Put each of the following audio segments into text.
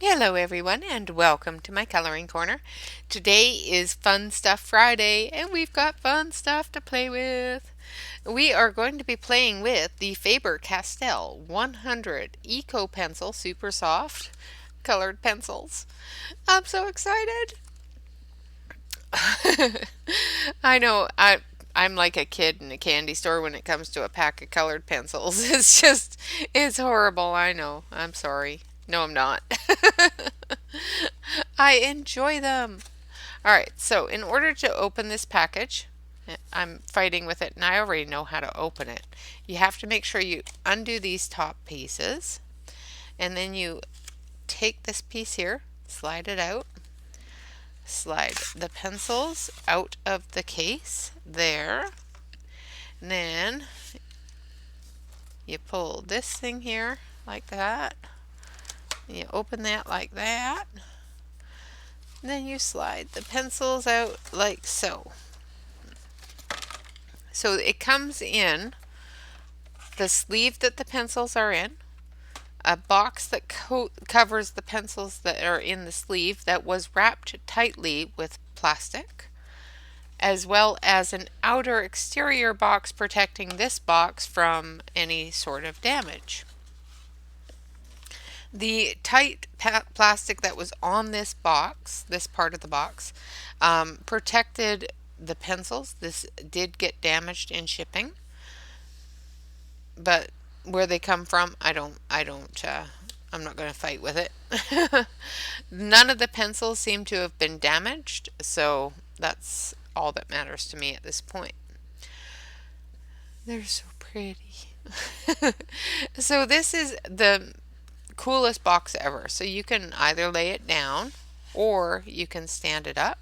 Hello everyone and welcome to my coloring corner. Today is Fun Stuff Friday and we've got fun stuff to play with. We are going to be playing with the Faber Castell 100 Eco Pencil Super Soft colored pencils. I'm so excited. I know I'm like a kid in a candy store when it comes to a pack of colored pencils. It's horrible. I know. I'm sorry. No, I'm not. I enjoy them. All right, so in order to open this package, I'm fighting with it and I already know how to open it. You have to make sure you undo these top pieces and then you take this piece here, slide it out, slide the pencils out of the case there, and then you pull this thing here like that, and you open that like that, and then you slide the pencils out like so. So it comes in the sleeve that the pencils are in, a box that covers the pencils that are in the sleeve that was wrapped tightly with plastic, as well as an outer exterior box protecting this box from any sort of damage. The tight plastic that was on this box, this part of the box, protected the pencils. This did get damaged in shipping, but where they come from, I'm not going to fight with it. None of the pencils seem to have been damaged, so that's all that matters to me at this point. They're so pretty. So this is the coolest box ever. So you can either lay it down or you can stand it up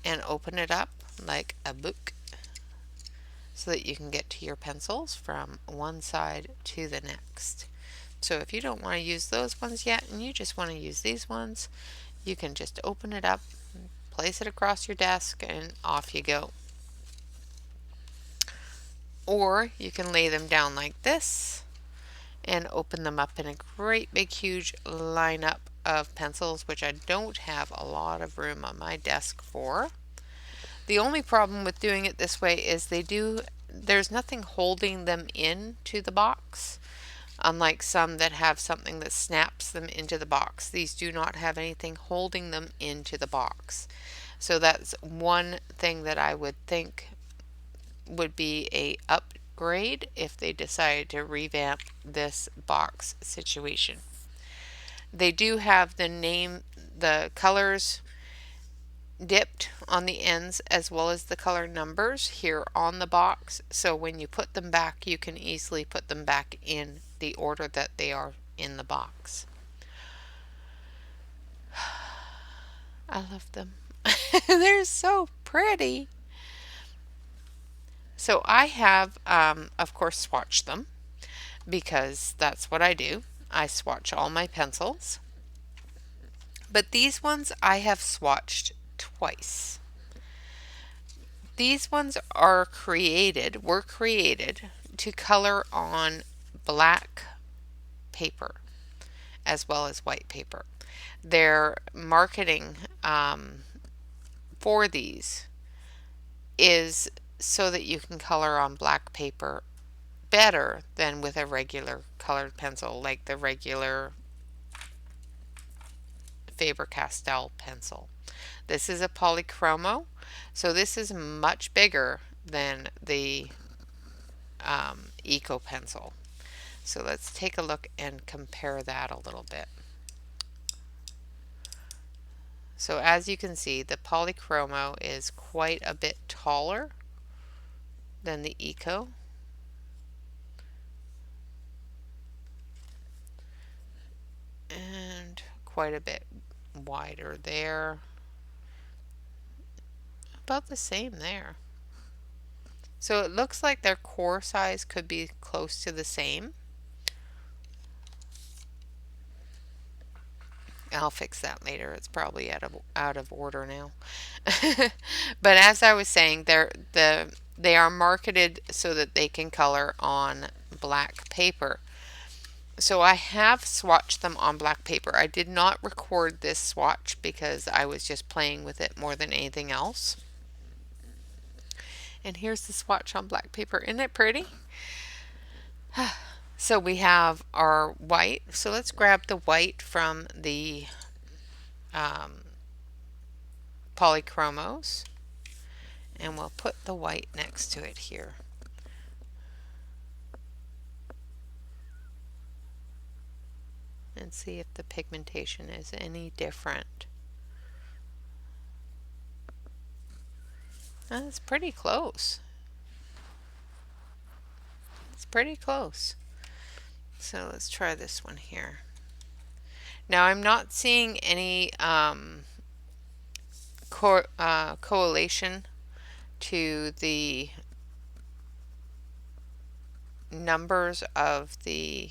and open it up like a book so that you can get to your pencils from one side to the next. So if you don't want to use those ones yet and you just want to use these ones, you can just open it up, place it across your desk, and off you go. Or you can lay them down like this and open them up in a great big huge lineup of pencils, which I don't have a lot of room on my desk for. The only problem with doing it this way is there's nothing holding them into the box, unlike some that have something that snaps them into the box. These do not have anything holding them into the box. So that's one thing that I would think would be a upgrade if they decided to revamp this box situation. They do have the colors dipped on the ends as well as the color numbers here on the box, so when you put them back you can easily put them back in the order that they are in the box. I love them. They're so pretty. So I have of course swatched them because that's what I do. I swatch all my pencils, but these ones I have swatched twice. These ones were created to color on black paper as well as white paper. Their marketing for these is so that you can color on black paper better than with a regular colored pencil, like the regular Faber Castell pencil. This is a polychromo, so this is much bigger than the Eco pencil. So let's take a look and compare that a little bit. So as you can see, the polychromo is quite a bit taller than the Eco. And quite a bit wider there. About the same there. So it looks like their core size could be close to the same. I'll fix that later. It's probably out of order now. But as I was saying, they are marketed so that they can color on black paper. So I have swatched them on black paper. I did not record this swatch because I was just playing with it more than anything else. And here's the swatch on black paper. Isn't it pretty? So we have our white. So let's grab the white from the um, polychromos, and we'll put the white next to it here. And see if the pigmentation is any different. That's pretty close. It's pretty close. So let's try this one here. Now I'm not seeing any correlation to the numbers of the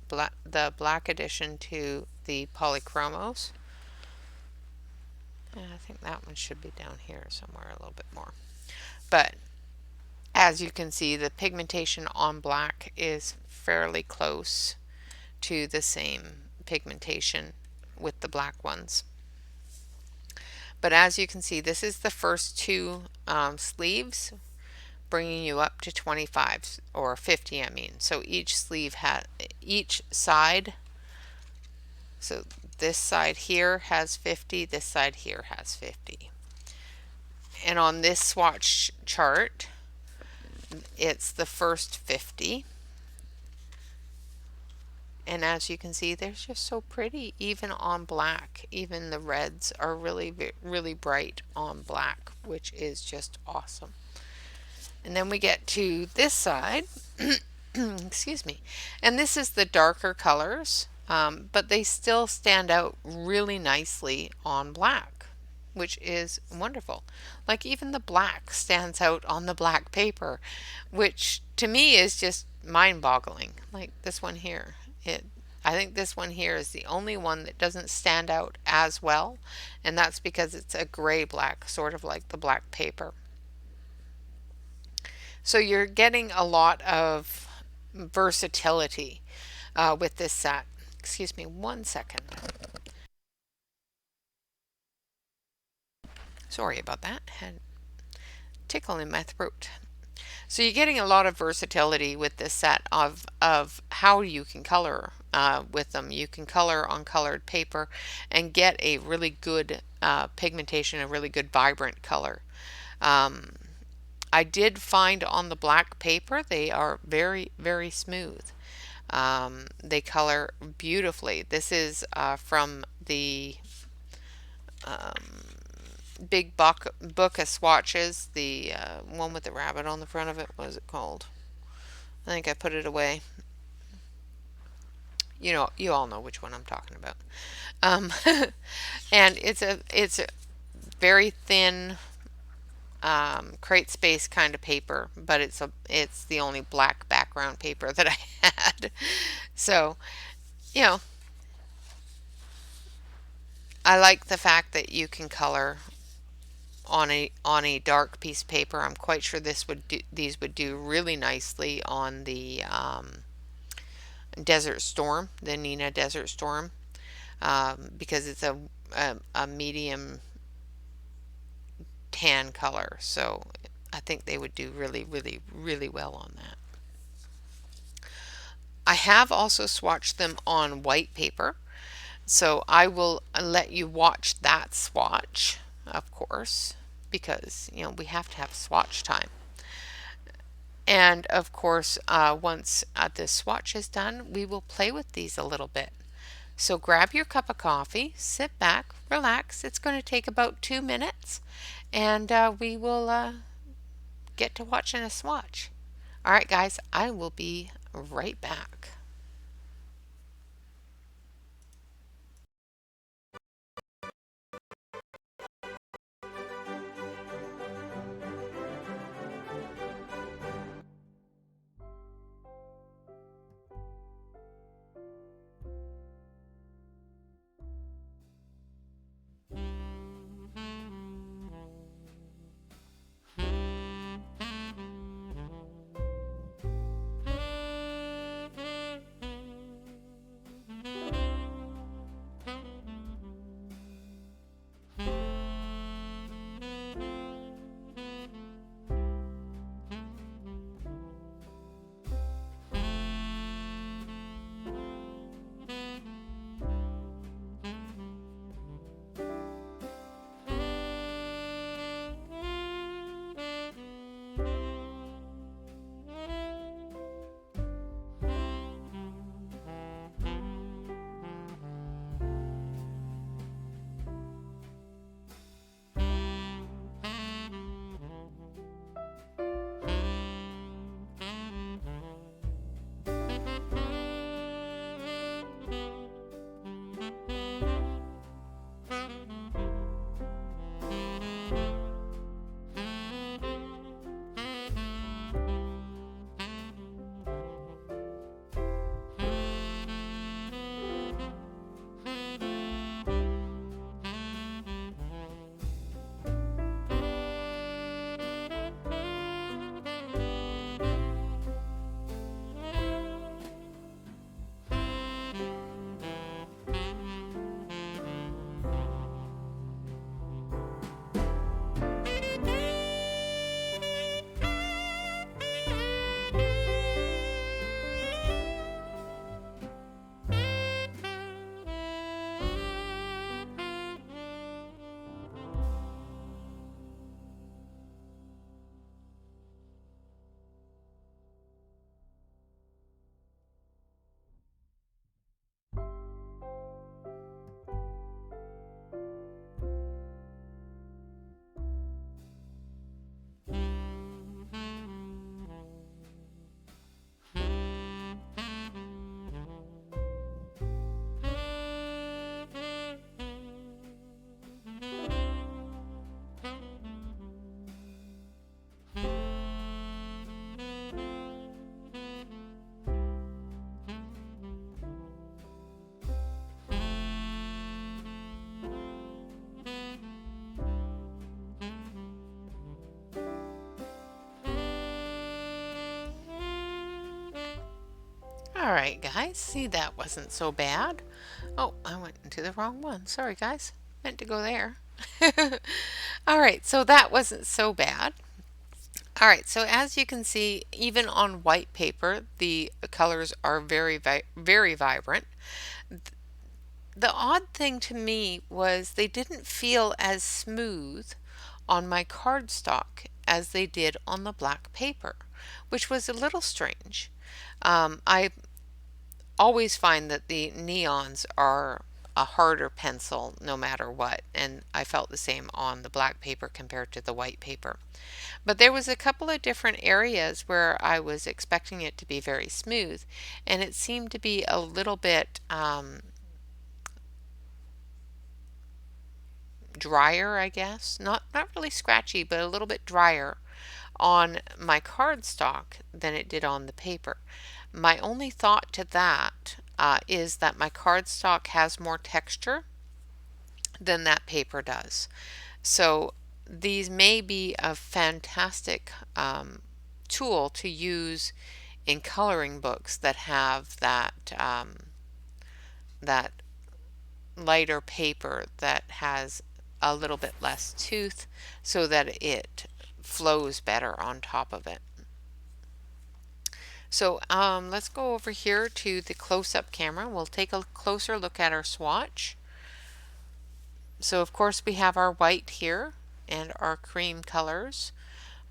black addition to the polychromos. And I think that one should be down here somewhere a little bit more. But as you can see, the pigmentation on black is fairly close to the same pigmentation with the black ones. But as you can see, this is the first two sleeves, bringing you up to 25 or 50, I mean. So each sleeve has, each side, so this side here has 50, this side here has 50. And on this swatch chart, it's the first 50. And as you can see, they're just so pretty, even on black. Even the reds are really, really bright on black, which is just awesome. And then we get to this side, excuse me, and this is the darker colors, but they still stand out really nicely on black, which is wonderful. Like even the black stands out on the black paper, which to me is just mind-boggling. Like this one here, I think this one here is the only one that doesn't stand out as well, and that's because it's a gray black, sort of like the black paper. So you're getting a lot of versatility with this set. Excuse me 1 second. Sorry about that. Had tickle in my throat. So you're getting a lot of versatility with this set of how you can color with them. You can color on colored paper and get a really good pigmentation, a really good vibrant color. I did find on the black paper they are very, very smooth. They color beautifully. This is from the big book of swatches, the one with the rabbit on the front of it. What is it called? I think I put it away. You know, you all know which one I'm talking about. And it's a very thin crate space kind of paper, but it's the only black background paper that I had. So, you know, I like the fact that you can color on a dark piece of paper. I'm quite sure these would do really nicely on the Desert Storm, the Nina Desert Storm, because it's a medium tan color. So I think they would do really, really, really well on that. I have also swatched them on white paper, so I will let you watch that swatch, of course, because you know we have to have swatch time. And of course, once this swatch is done, we will play with these a little bit. So grab your cup of coffee, sit back, relax. It's going to take about 2 minutes, and we will get to watching a swatch. All right, guys, I will be right back. right, guys, see, that wasn't so bad. Oh, I went into the wrong one. Sorry, guys. Meant to go there. All right, so that wasn't so bad. All right, so as you can see, even on white paper, the colors are very vibrant. The odd thing to me was they didn't feel as smooth on my cardstock as they did on the black paper, which was a little strange. I always find that the neons are a harder pencil no matter what, and I felt the same on the black paper compared to the white paper. But there was a couple of different areas where I was expecting it to be very smooth, and it seemed to be a little bit drier, I guess. Not really scratchy, but a little bit drier on my cardstock than it did on the paper. My only thought to that is that my cardstock has more texture than that paper does. So these may be a fantastic tool to use in coloring books that have that lighter paper that has a little bit less tooth so that it flows better on top of it. So let's go over here to the close-up camera. We'll take a closer look at our swatch. So of course we have our white here and our cream colors,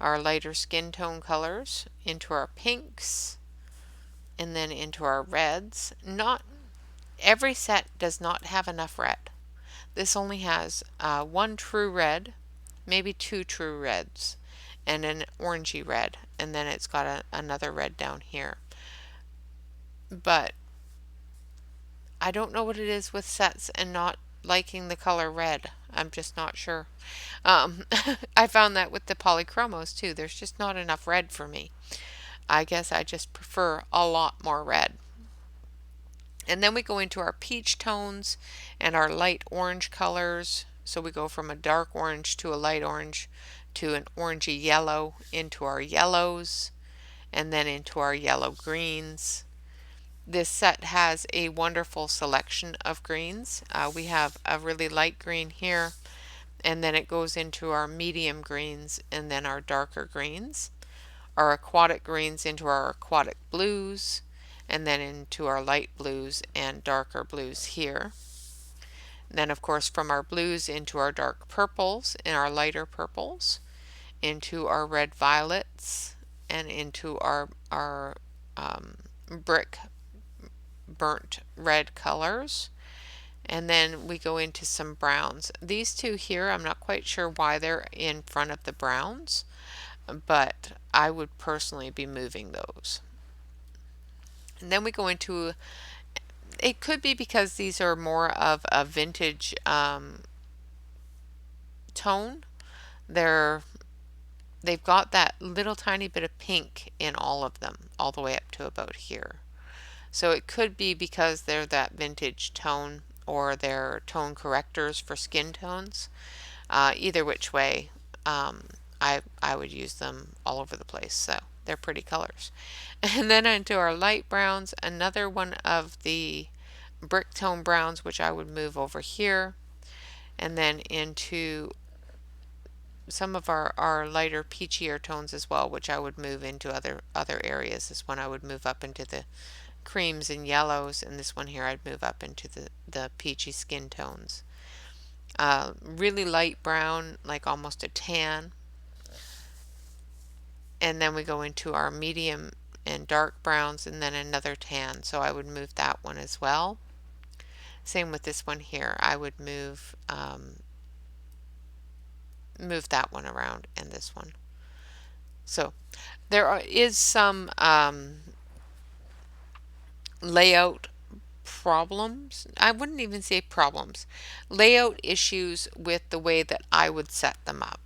our lighter skin tone colors, into our pinks, and then into our reds. Not every set does not have enough red. This only has one true red, maybe two true reds, and an orangey red, and then it's got another red down here. But I don't know what it is with sets and not liking the color red. I'm just not sure. I found that with the polychromos too. There's just not enough red for me. I guess I just prefer a lot more red. And then we go into our peach tones and our light orange colors. So we go from a dark orange to a light orange to an orangey yellow into our yellows and then into our yellow greens. This set has a wonderful selection of greens. We have a really light green here, and then it goes into our medium greens and then our darker greens, our aquatic greens into our aquatic blues, and then into our light blues and darker blues here. And then of course from our blues into our dark purples and our lighter purples, into our red violets, and into our brick burnt red colors. And then we go into some browns. These two here, I'm not quite sure why they're in front of the browns, but I would personally be moving those. And then we go into, it could be because these are more of a vintage tone. They've got that little tiny bit of pink in all of them, all the way up to about here. So it could be because they're that vintage tone, or they're tone correctors for skin tones. Either which way, I would use them all over the place. So they're pretty colors. And then into our light browns, another one of the brick tone browns, which I would move over here. And then into some of our lighter peachier tones as well, which I would move into other areas. This one I would move up into the creams and yellows, and this one here I'd move up into the peachy skin tones. Really light brown, like almost a tan. And then we go into our medium and dark browns and then another tan, so I would move that one as well. Same with this one here. I would move that one around and this one. So there is some layout problems. I wouldn't even say problems. Layout issues with the way that I would set them up.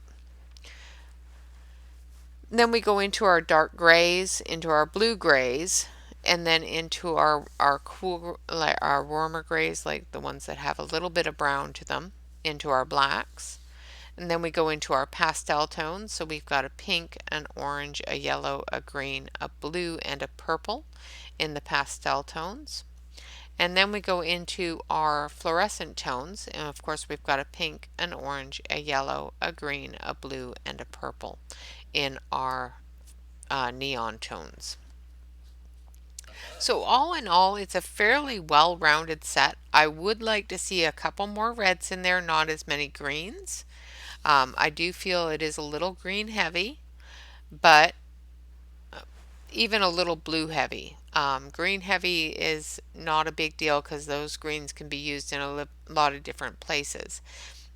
Then we go into our dark grays, into our blue grays, and then into our cool, like our warmer grays, like the ones that have a little bit of brown to them, into our blacks. And then we go into our pastel tones. So we've got a pink, an orange, a yellow, a green, a blue, and a purple in the pastel tones. And then we go into our fluorescent tones, and of course we've got a pink, an orange, a yellow, a green, a blue, and a purple in our neon tones. So all in all, it's a fairly well-rounded set. I would like to see a couple more reds in there, not as many greens. I do feel it is a little green heavy, but even a little blue heavy. Green heavy is not a big deal because those greens can be used in a lot of different places.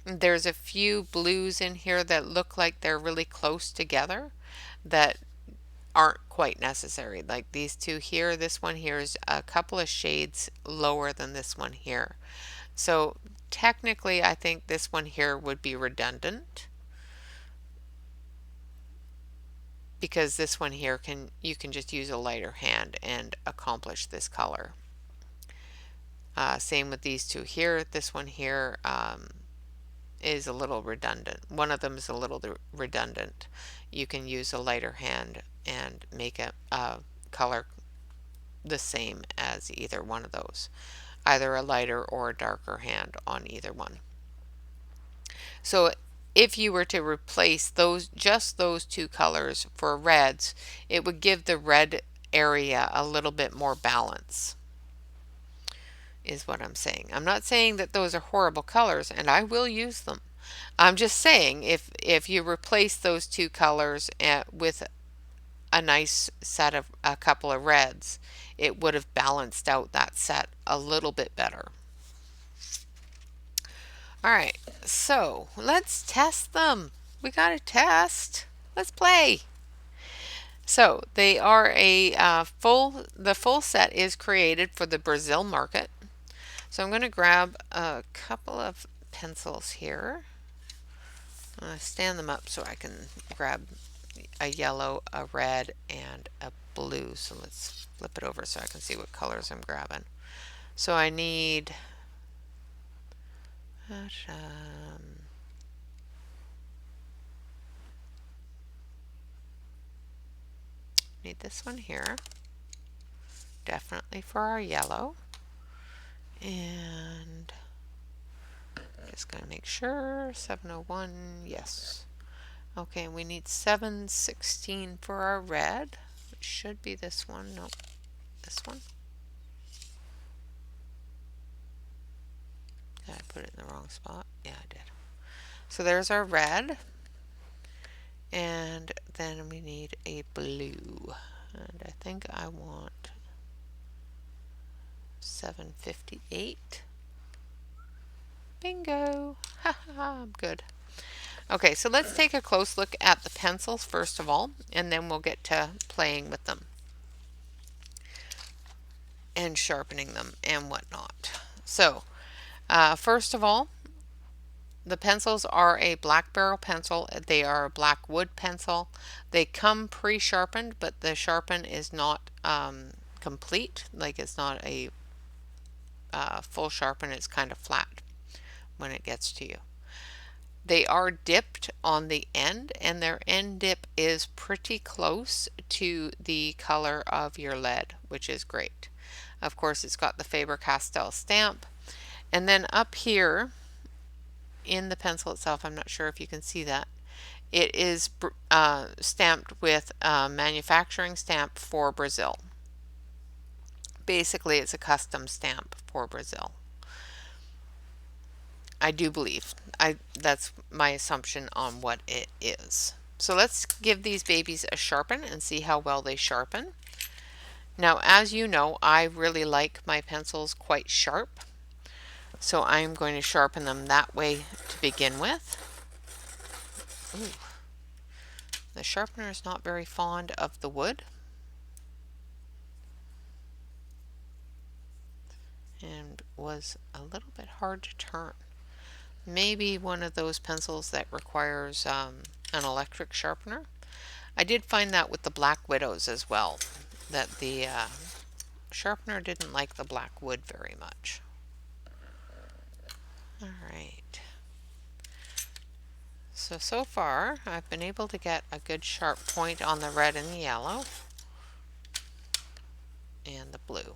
There's a few blues in here that look like they're really close together that aren't quite necessary. Like these two here, this one here is a couple of shades lower than this one here. So technically I think this one here would be redundant, because this one here you can just use a lighter hand and accomplish this color. Same with these two here. This one here is a little redundant. One of them is a little redundant. You can use a lighter hand and make a color the same as either one of those, either a lighter or a darker hand on either one. So if you were to replace just those two colors for reds, it would give the red area a little bit more balance, is what I'm saying. I'm not saying that those are horrible colors, and I will use them. I'm just saying if you replace those two colors with a nice set of a couple of reds, it would have balanced out that set a little bit better. All right, so let's test them. We got to test. Let's play. So they are the full set is created for the Brazil market. So I'm going to grab a couple of pencils here. I'm going to stand them up so I can grab a yellow, a red, and a blue. So let's flip it over so I can see what colors I'm grabbing. So I need this one here, definitely for our yellow, and just going to make sure 701, yes. Okay, we need 716 for our red. It should be this one. Nope, this one. Did I put it in the wrong spot? Yeah, I did. So there's our red. And then we need a blue. And I think I want 758. Bingo! Ha ha, I'm good. Okay, so let's take a close look at the pencils first of all, and then we'll get to playing with them and sharpening them and whatnot. So, first of all, the pencils are a black barrel pencil. They are a black wood pencil. They come pre-sharpened, but the sharpen is not complete. Like it's not a full sharpen. It's kind of flat when it gets to you. They are dipped on the end, and their end dip is pretty close to the color of your lead, which is great. Of course, it's got the Faber Castell stamp. And then up here in the pencil itself, I'm not sure if you can see that, it is stamped with a manufacturing stamp for Brazil. Basically, it's a custom stamp for Brazil. I do believe. That's my assumption on what it is. So let's give these babies a sharpen and see how well they sharpen. Now, as you know, I really like my pencils quite sharp. So I'm going to sharpen them that way to begin with. Ooh. The sharpener is not very fond of the wood. And was a little bit hard to turn. Maybe one of those pencils that requires an electric sharpener. I did find that with the Black Widows as well, that the sharpener didn't like the black wood very much. Alright, So far I've been able to get a good sharp point on the red and the yellow and the blue.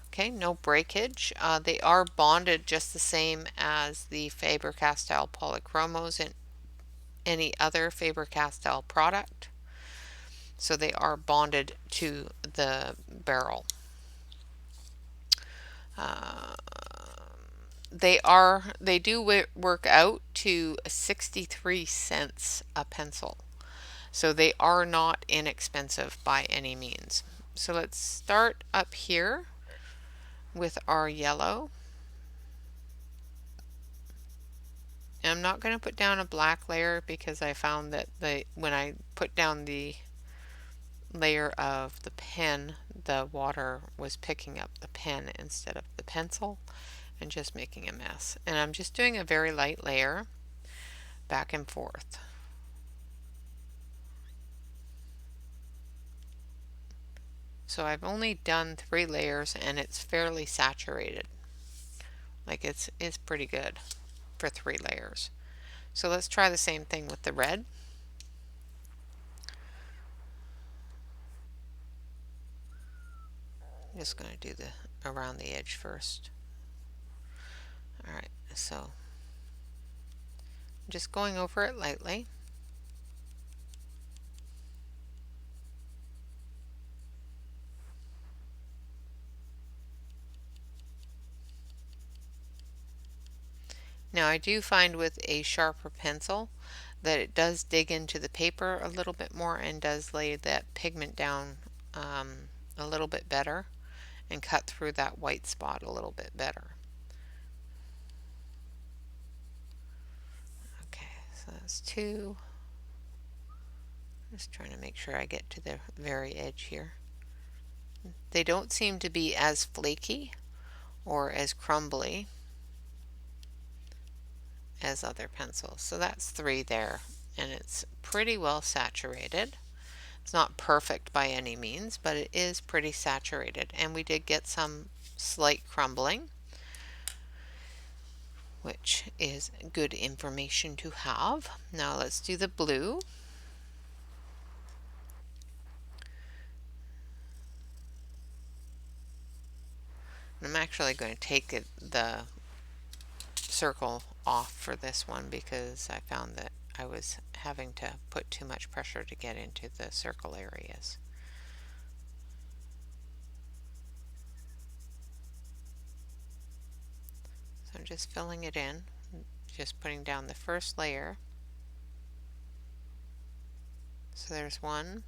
Okay, no breakage. They are bonded just the same as the Faber Castell polychromos and any other Faber Castell product. So they are bonded to the barrel. They do work out to 63 cents a pencil. So they are not inexpensive by any means. So let's start up here with our yellow. And I'm not going to put down a black layer because I found that when I put down the layer of the pen, the water was picking up the pen instead of the pencil and just making a mess. And I'm just doing a very light layer back and forth. So I've only done 3 layers and it's fairly saturated. Like it's pretty good for 3 layers. So let's try the same thing with the red. I'm just going to do the around the edge first. Alright, so I'm just going over it lightly. Now I do find with a sharper pencil that it does dig into the paper a little bit more and does lay that pigment down a little bit better and cut through that white spot a little bit better. Okay, so that's 2. Just trying to make sure I get to the very edge here. They don't seem to be as flaky or as crumbly as other pencils. So that's 3 there, and it's pretty well saturated. It's not perfect by any means, but it is pretty saturated, and we did get some slight crumbling, which is good information to have. Now let's do the blue. I'm actually going to take the circle off for this one because I found that I was having to put too much pressure to get into the circle areas. So I'm just filling it in, just putting down the first layer. So there's 1.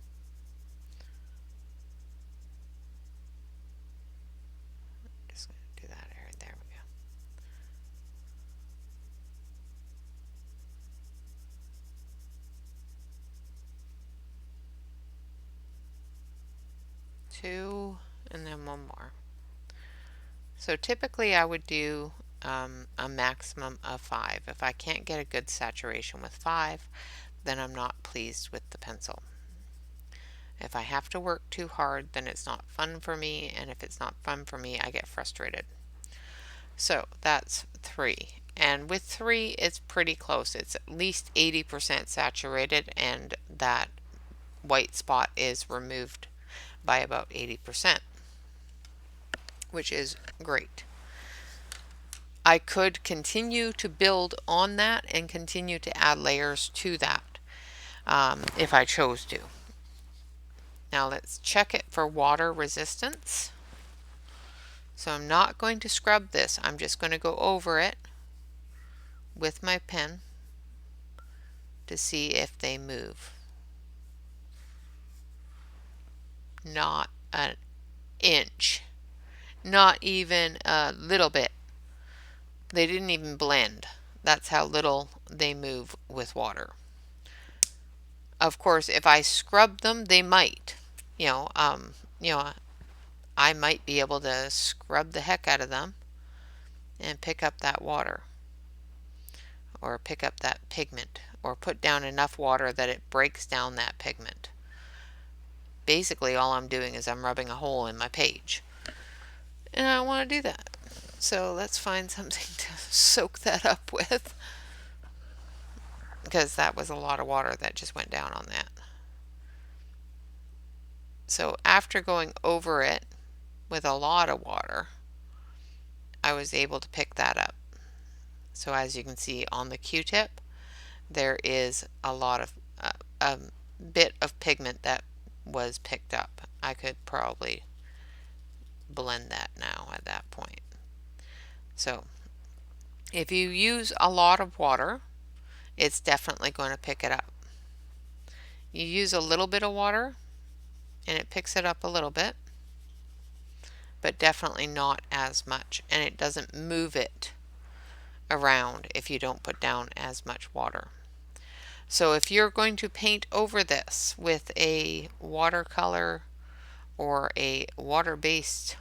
Just going to do that area. There we go. 2, and then 1 more. So typically I would do a maximum of 5. If I can't get a good saturation with 5, then I'm not pleased with the pencil. If I have to work too hard, then it's not fun for me, and if it's not fun for me, I get frustrated. So that's 3. And with 3, it's pretty close. It's at least 80% saturated, and that white spot is removed by about 80%, which is great. I could continue to build on that and continue to add layers to that if I chose to. Now let's check it for water resistance. So I'm not going to scrub this. I'm just going to go over it with my pen to see if they move. Not an inch. Not even a little bit. They didn't even blend. That's how little they move with water. Of course, if I scrub them, they might. I might be able to scrub the heck out of them and pick up that water, or pick up that pigment, or put down enough water that it breaks down that pigment. Basically, all I'm doing is I'm rubbing a hole in my page, and I don't want to do that. So let's find something to soak that up with. because that was a lot of water that just went down on that. So after going over it with a lot of water, I was able to pick that up. So as you can see on the Q-tip, there is a lot of a bit of pigment that was picked up. I could probably blend that now at that point. So if you use a lot of water, it's definitely going to pick it up. You use a little bit of water and it picks it up a little bit, but definitely not as much, and it doesn't move it around if you don't put down as much water. So if you're going to paint over this with a watercolor or a water-based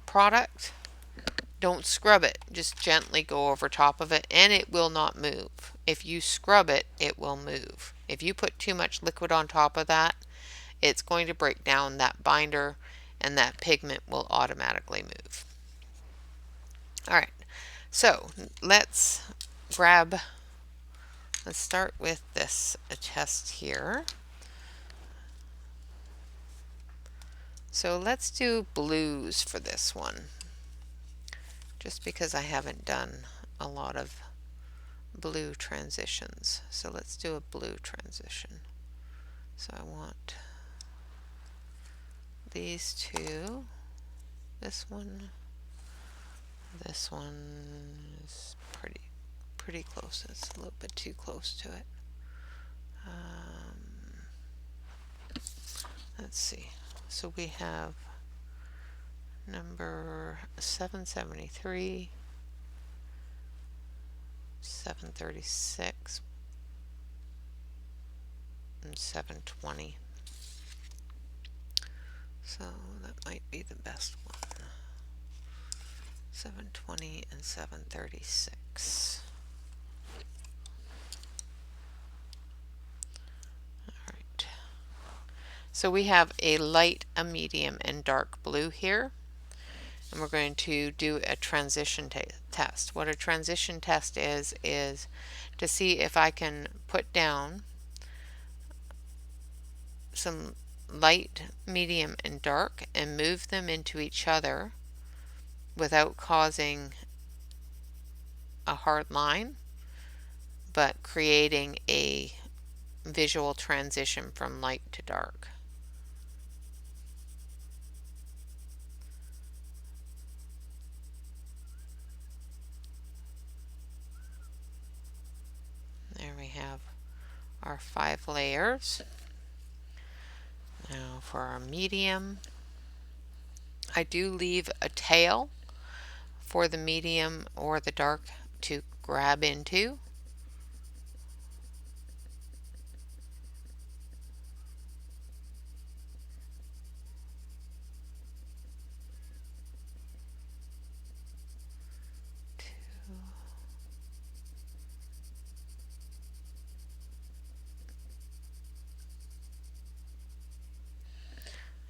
product, don't scrub it. Just gently go over top of it and it will not move. If you scrub it, it will move. If you put too much liquid on top of that, it's going to break down that binder and that pigment will automatically move. Alright, so let's start with this test here. So let's do blues for this one, just because I haven't done a lot of blue transitions. So let's do a blue transition. So I want these two. This one is pretty close. It's a little bit too close to it. Let's see. So we have number 773, 736, and 720. So that might be the best one. 720 and 736. Alright. So we have a light, a medium, and dark blue here. And we're going to do a transition test. What a transition test is to see if I can put down some light, medium, and dark and move them into each other without causing a hard line, but creating a visual transition from light to dark. There we have our 5 layers. Now for our medium, I do leave a tail for the medium or the dark to grab into.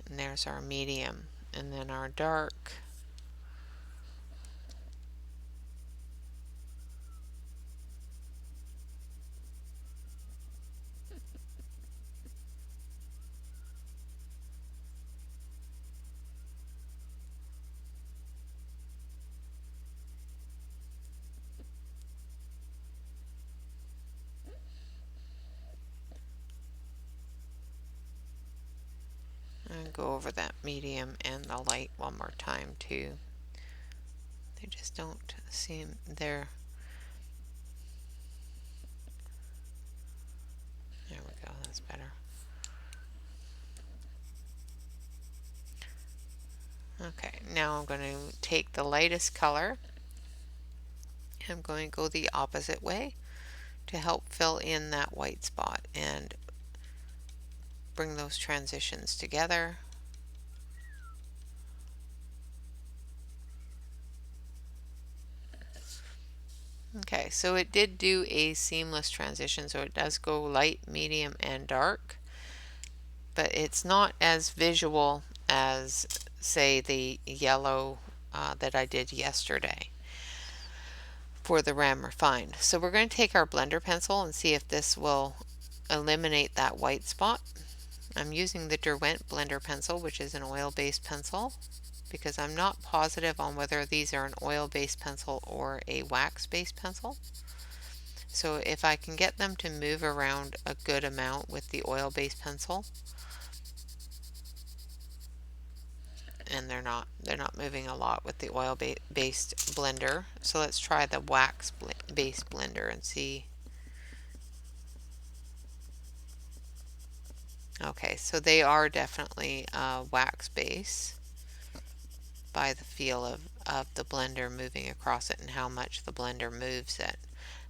And there's our medium, and then our dark. And go over that medium and the light one more time too. They just don't seem there. There we go, that's better. Okay, now I'm going to take the lightest color. I'm going to go the opposite way to help fill in that white spot and bring those transitions together. Okay, so it did do a seamless transition, so it does go light, medium, and dark, but it's not as visual as, say, the yellow that I did yesterday. for the Ram Refined. So we're going to take our blender pencil and see if this will eliminate that white spot. I'm using the Derwent blender pencil, which is an oil-based pencil, because I'm not positive on whether these are an oil-based pencil or a wax-based pencil. So if I can get them to move around a good amount with the oil-based pencil, and they're not moving a lot with the oil-based blender. So let's try the wax-based blender and see. Okay, so they are definitely wax base by the feel of the blender moving across it and how much the blender moves it.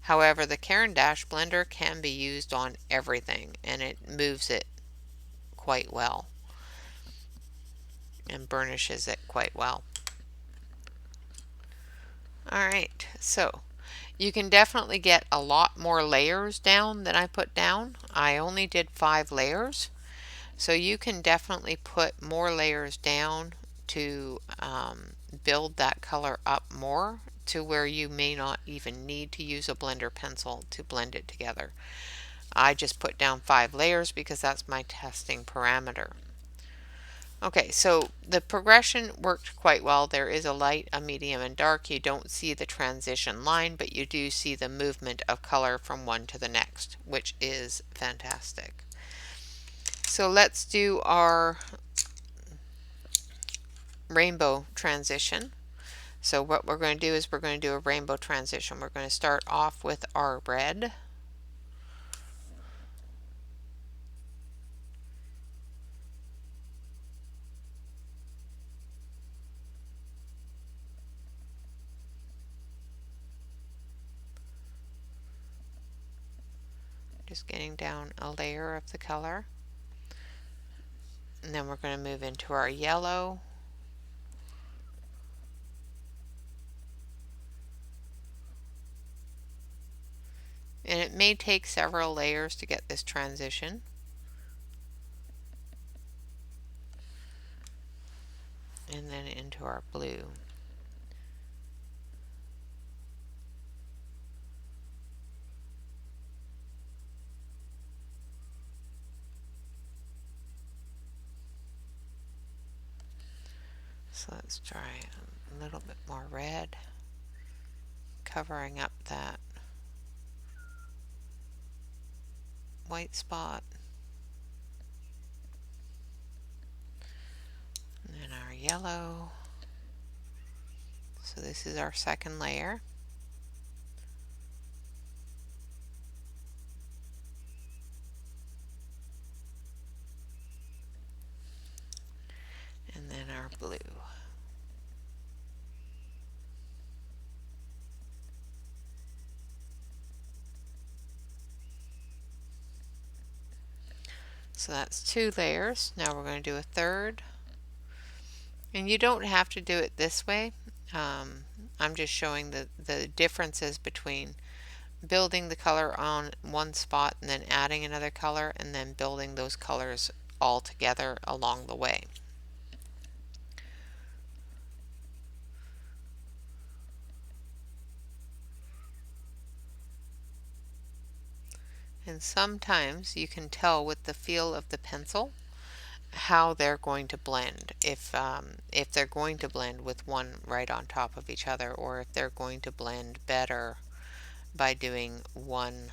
However, the Caran d'Ache blender can be used on everything and it moves it quite well and burnishes it quite well. Alright, so you can definitely get a lot more layers down than I put down. I only did 5 layers. So you can definitely put more layers down to build that color up more to where you may not even need to use a blender pencil to blend it together. I just put down 5 layers because that's my testing parameter. Okay, so the progression worked quite well. There is a light, a medium, and dark. You don't see the transition line, but you do see the movement of color from one to the next, which is fantastic. So let's do our rainbow transition. So what we're going to do is we're going to do a rainbow transition. We're going to start off with our red. Just getting down a layer of the color. And then we're going to move into our yellow. And it may take several layers to get this transition. And then into our blue. So let's try a little bit more red, covering up that white spot. And then our yellow. So this is our second layer. And then our blue. So that's 2 layers. Now we're going to do a third. And you don't have to do it this way. I'm just showing the differences between building the color on one spot and then adding another color and then building those colors all together along the way. And sometimes you can tell with the feel of the pencil how they're going to blend. If they're going to blend with one right on top of each other, or if they're going to blend better by doing one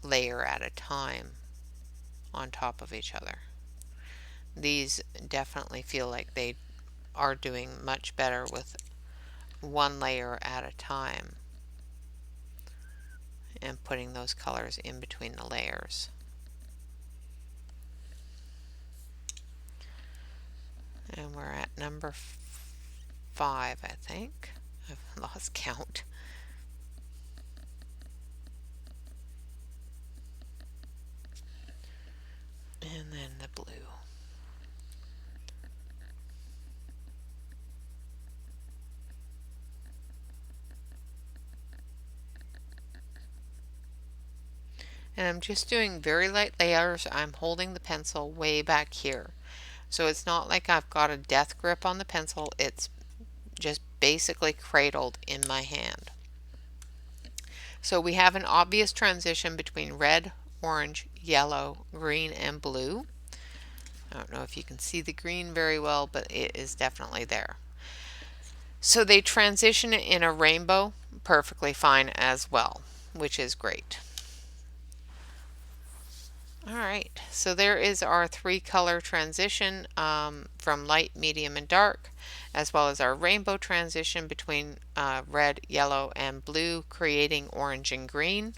layer at a time on top of each other. These definitely feel like they are doing much better with one layer at a time and putting those colors in between the layers. And we're at number 5, I think. I've lost count. And then the blue. And I'm just doing very light layers. I'm holding the pencil way back here. So it's not like I've got a death grip on the pencil. It's just basically cradled in my hand. So we have an obvious transition between red, orange, yellow, green, and blue. I don't know if you can see the green very well, but it is definitely there. So they transition in a rainbow perfectly fine as well, which is great. All right, so there is our 3-color transition from light, medium, and dark, as well as our rainbow transition between red, yellow, and blue, creating orange and green.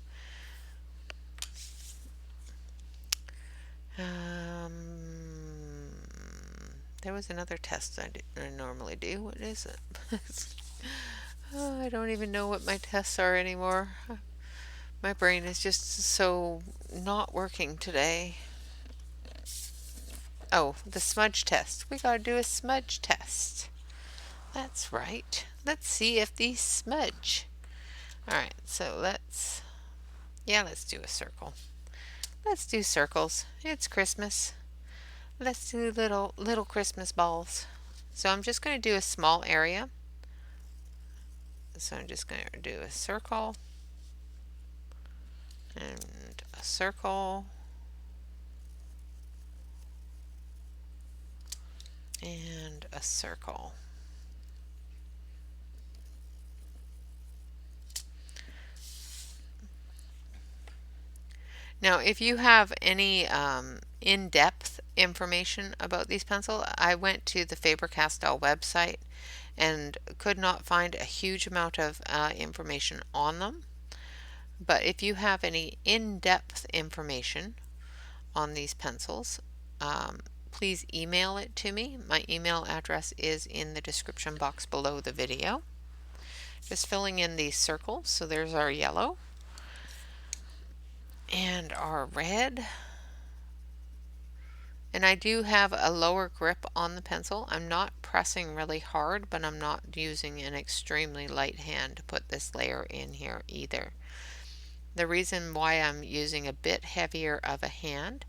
There was another test I normally do. What is it? Oh, I don't even know what my tests are anymore. My brain is just so not working today. Oh, the smudge test. We gotta do a smudge test. That's right. Let's see if these smudge. Alright, so let's do a circle. Let's do circles. It's Christmas. Let's do little Christmas balls. So I'm just going to do a small area. So I'm just going to do a circle and a circle and a circle. Now, if you have any in-depth information about these pencils, I went to the Faber Castell website and could not find a huge amount of information on them. But if you have any in-depth information on these pencils, please email it to me. My email address is in the description box below the video. Just filling in these circles. So there's our yellow and our red. And I do have a lower grip on the pencil. I'm not pressing really hard, but I'm not using an extremely light hand to put this layer in here either. The reason why I'm using a bit heavier of a hand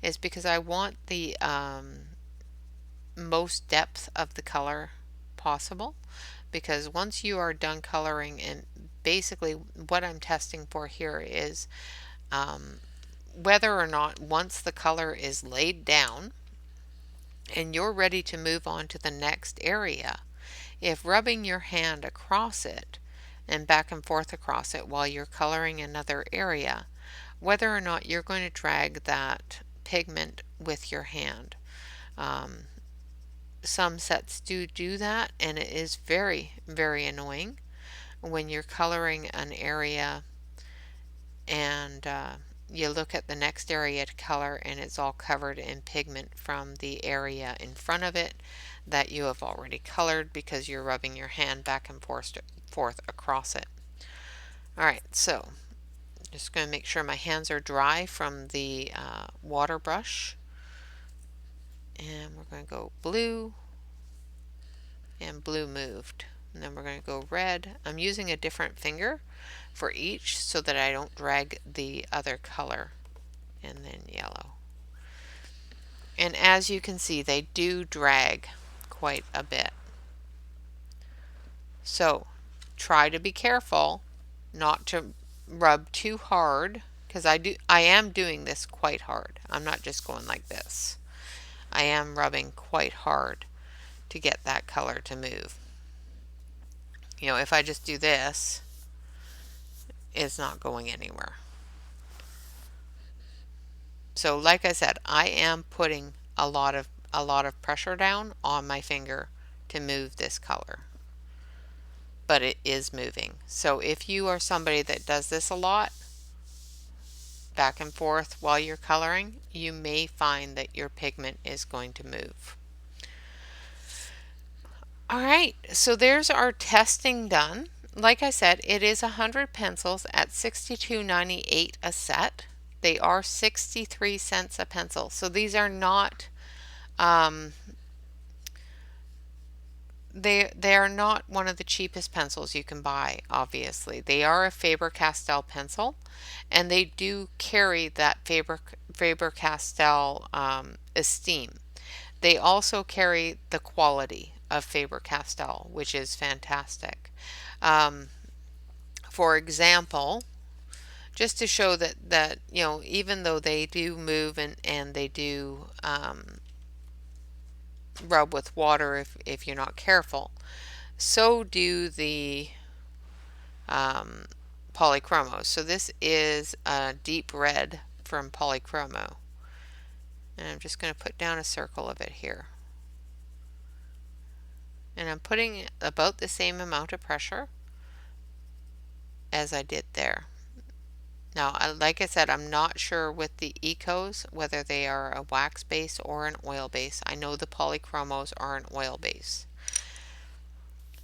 is because I want the most depth of the color possible, because once you are done coloring, and basically what I'm testing for here is whether or not once the color is laid down and you're ready to move on to the next area, if rubbing your hand across it and back and forth across it while you're coloring another area, whether or not you're going to drag that pigment with your hand. Some sets do that, and it is very, very annoying when you're coloring an area and you look at the next area to color and it's all covered in pigment from the area in front of it that you have already colored because you're rubbing your hand back and forth across it. Alright, so just going to make sure my hands are dry from the water brush, and we're going to go blue and blue moved, and then we're going to go red. I'm using a different finger for each so that I don't drag the other color, and then yellow. And as you can see, they do drag quite a bit. So try to be careful not to rub too hard, because I am doing this quite hard. I'm not just going like this. I am rubbing quite hard to get that color to move. You know, if I just do this, it's not going anywhere. So like I said, I am putting a lot of pressure down on my finger to move this color, but it is moving. So if you are somebody that does this a lot, back and forth while you're coloring, you may find that your pigment is going to move. Alright, so there's our testing done. Like I said, it is 100 pencils at $62.98 a set. They are 63 cents a pencil. So these are not they are not one of the cheapest pencils you can buy, obviously. They are a Faber Castell pencil, and they do carry that Faber Castell esteem. They also carry the quality of Faber Castell, which is fantastic. For example, just to show that you know, even though they do move and they do rub with water if you're not careful, so do the um, polychromos. So this is a deep red from polychromo, and I'm just going to put down a circle of it here, and I'm putting about the same amount of pressure as I did there. Now, like I said, I'm not sure with the Ecos whether they are a wax base or an oil base. I know the polychromos are an oil base,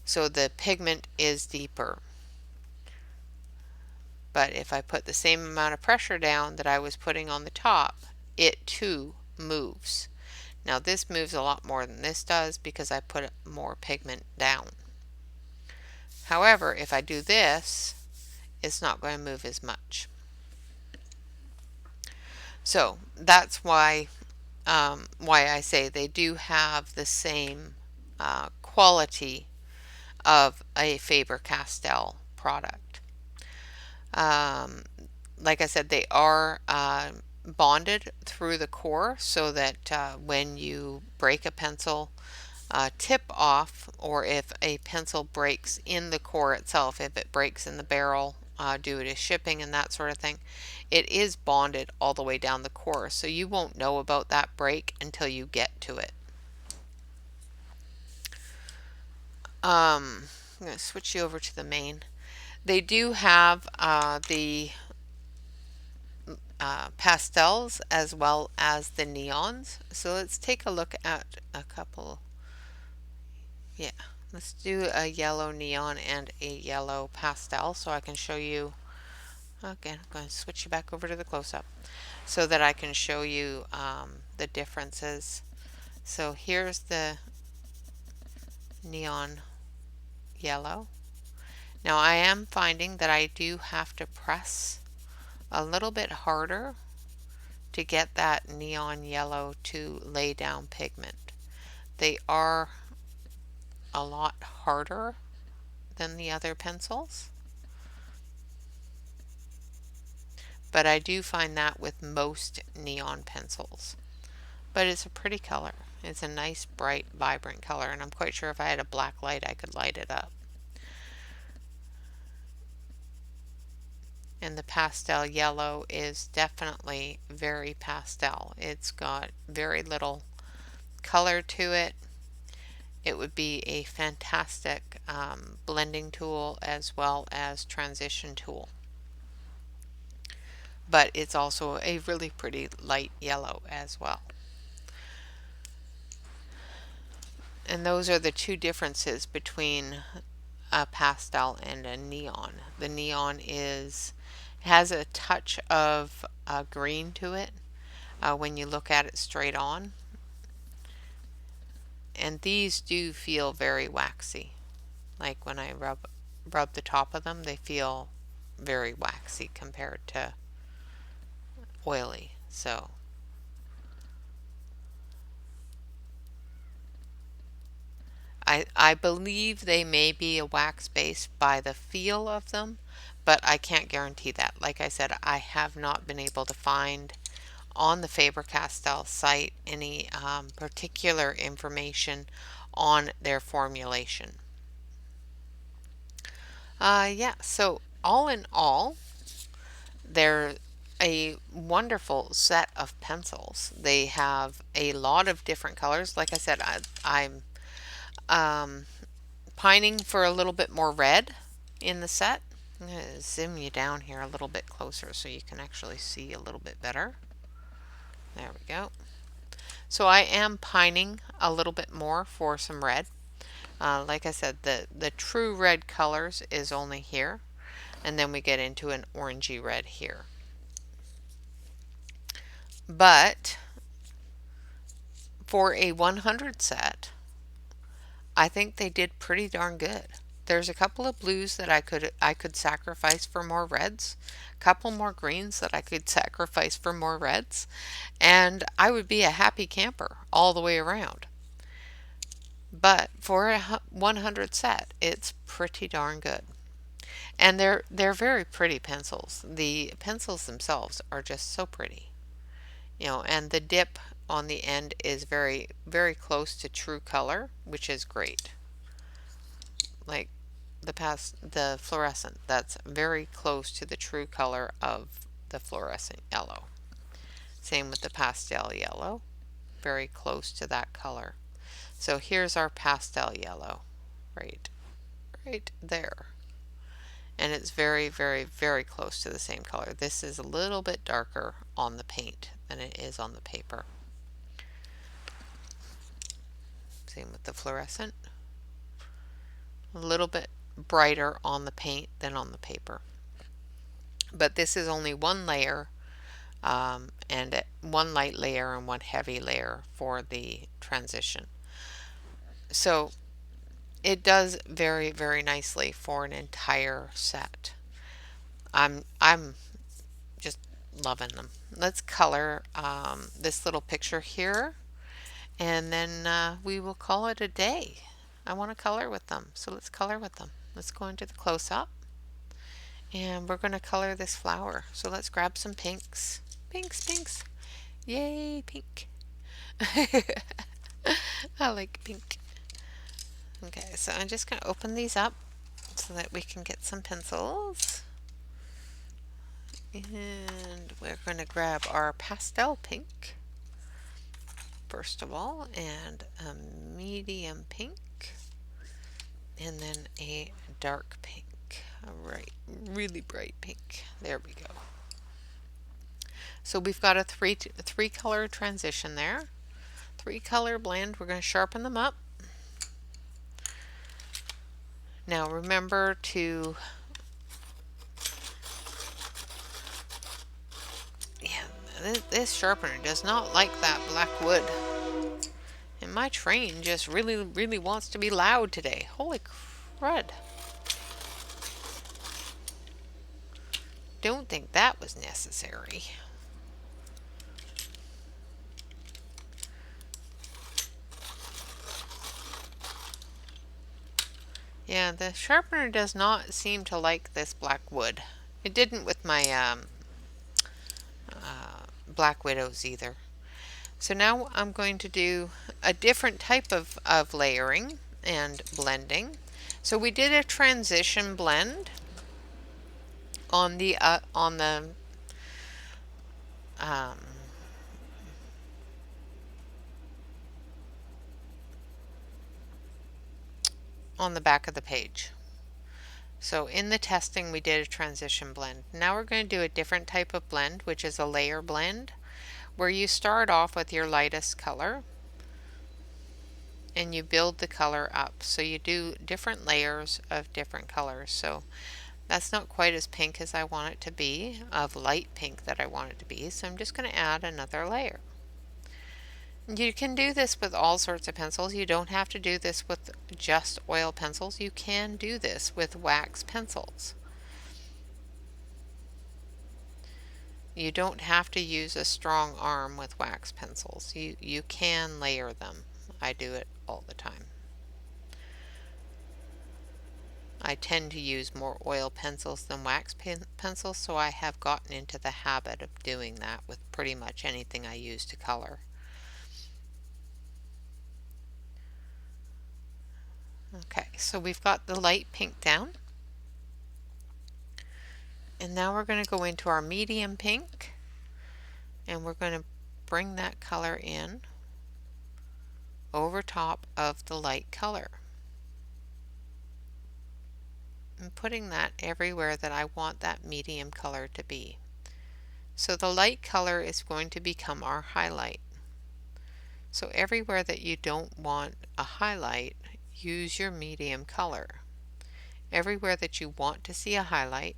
so the pigment is deeper. But if I put the same amount of pressure down that I was putting on the top, it too moves. Now this moves a lot more than this does because I put more pigment down. However, if I do this, it's not going to move as much. So that's why I say they do have the same quality of a Faber Castell product. Like I said, they are bonded through the core so that when you break a pencil tip off, or if a pencil breaks in the core itself, if it breaks in the barrel due to shipping and that sort of thing, it is bonded all the way down the core, so you won't know about that break until you get to it. I'm going to switch you over to the main. They do have the pastels as well as the neons. So let's take a look at a couple. Yeah, let's do a yellow neon and a yellow pastel so I can show you. Okay, I'm going to switch you back over to the close-up so that I can show you the differences. So here's the neon yellow. Now I am finding that I do have to press a little bit harder to get that neon yellow to lay down pigment. They are a lot harder than the other pencils, but I do find that with most neon pencils. But it's a pretty color. It's a nice, bright, vibrant color, and I'm quite sure if I had a black light I could light it up. And the pastel yellow is definitely very pastel. It's got very little color to it. It would be a fantastic blending tool as well as transition tool. But it's also a really pretty light yellow as well. And those are the two differences between a pastel and a neon. The neon has a touch of green to it when you look at it straight on. And these do feel very waxy. Like when I rub the top of them, they feel very waxy compared to oily. So I believe they may be a wax base by the feel of them, but I can't guarantee that. Like I said, I have not been able to find on the Faber Castell site any particular information on their formulation. Yeah, so all in all, they're a wonderful set of pencils. They have a lot of different colors. Like I said, I'm pining for a little bit more red in the set. I'm going to zoom you down here a little bit closer so you can actually see a little bit better. There we go. So I am pining a little bit more for some red. Like I said, the true red colors is only here, and then we get into an orangey red here. But for a 100 set, I think they did pretty darn good. There's a couple of blues that I could sacrifice for more reds, a couple more greens that I could sacrifice for more reds, and I would be a happy camper all the way around. But for a 100 set, it's pretty darn good. And they're very pretty pencils. The pencils themselves are just so pretty. And the dip on the end is very, very close to true color, which is great. Like the fluorescent, that's very close to the true color of the fluorescent yellow. Same with the pastel yellow, very close to that color. So here's our pastel yellow, right there. And it's very, very, very close to the same color. This is a little bit darker on the paint than it is on the paper. Same with the fluorescent. A little bit brighter on the paint than on the paper. But this is only one layer, and one light layer and one heavy layer for the transition. So it does very, very nicely for an entire set. I'm just loving them. Let's color this little picture here, and then we will call it a day. I want to color with them, so let's color with them. Let's go into the close-up, and we're going to color this flower. So let's grab some pinks. Pinks, pinks. Yay, pink. I like pink. Okay, so I'm just going to open these up so that we can get some pencils. And we're going to grab our pastel pink, first of all, and a medium pink, and then a dark pink. Alright, really bright pink. There we go. So we've got a three color transition there. 3-color blend. We're going to sharpen them up. Now remember to this sharpener does not like that black wood. And my train just really, really wants to be loud today. Holy crud. Don't think that was necessary. Yeah, the sharpener does not seem to like this black wood. It didn't with my Black Widows either. So now I'm going to do a different type of layering and blending. So we did a transition blend on the um, on the back of the page. So in the testing we did a transition blend. Now we're going to do a different type of blend, which is a layer blend, where you start off with your lightest color and you build the color up. So you do different layers of different colors. So that's not quite as pink as I want it to be, of light pink that I want it to be. So I'm just going to add another layer. You can do this with all sorts of pencils. You don't have to do this with just oil pencils. You can do this with wax pencils. You don't have to use a strong arm with wax pencils. You can layer them. I do it all the time. I tend to use more oil pencils than wax pencils, so I have gotten into the habit of doing that with pretty much anything I use to color. Okay, so we've got the light pink down. And now we're going to go into our medium pink, and we're going to bring that color in over top of the light color. And putting that everywhere that I want that medium color to be. So the light color is going to become our highlight. So everywhere that you don't want a highlight, use your medium color. Everywhere that you want to see a highlight,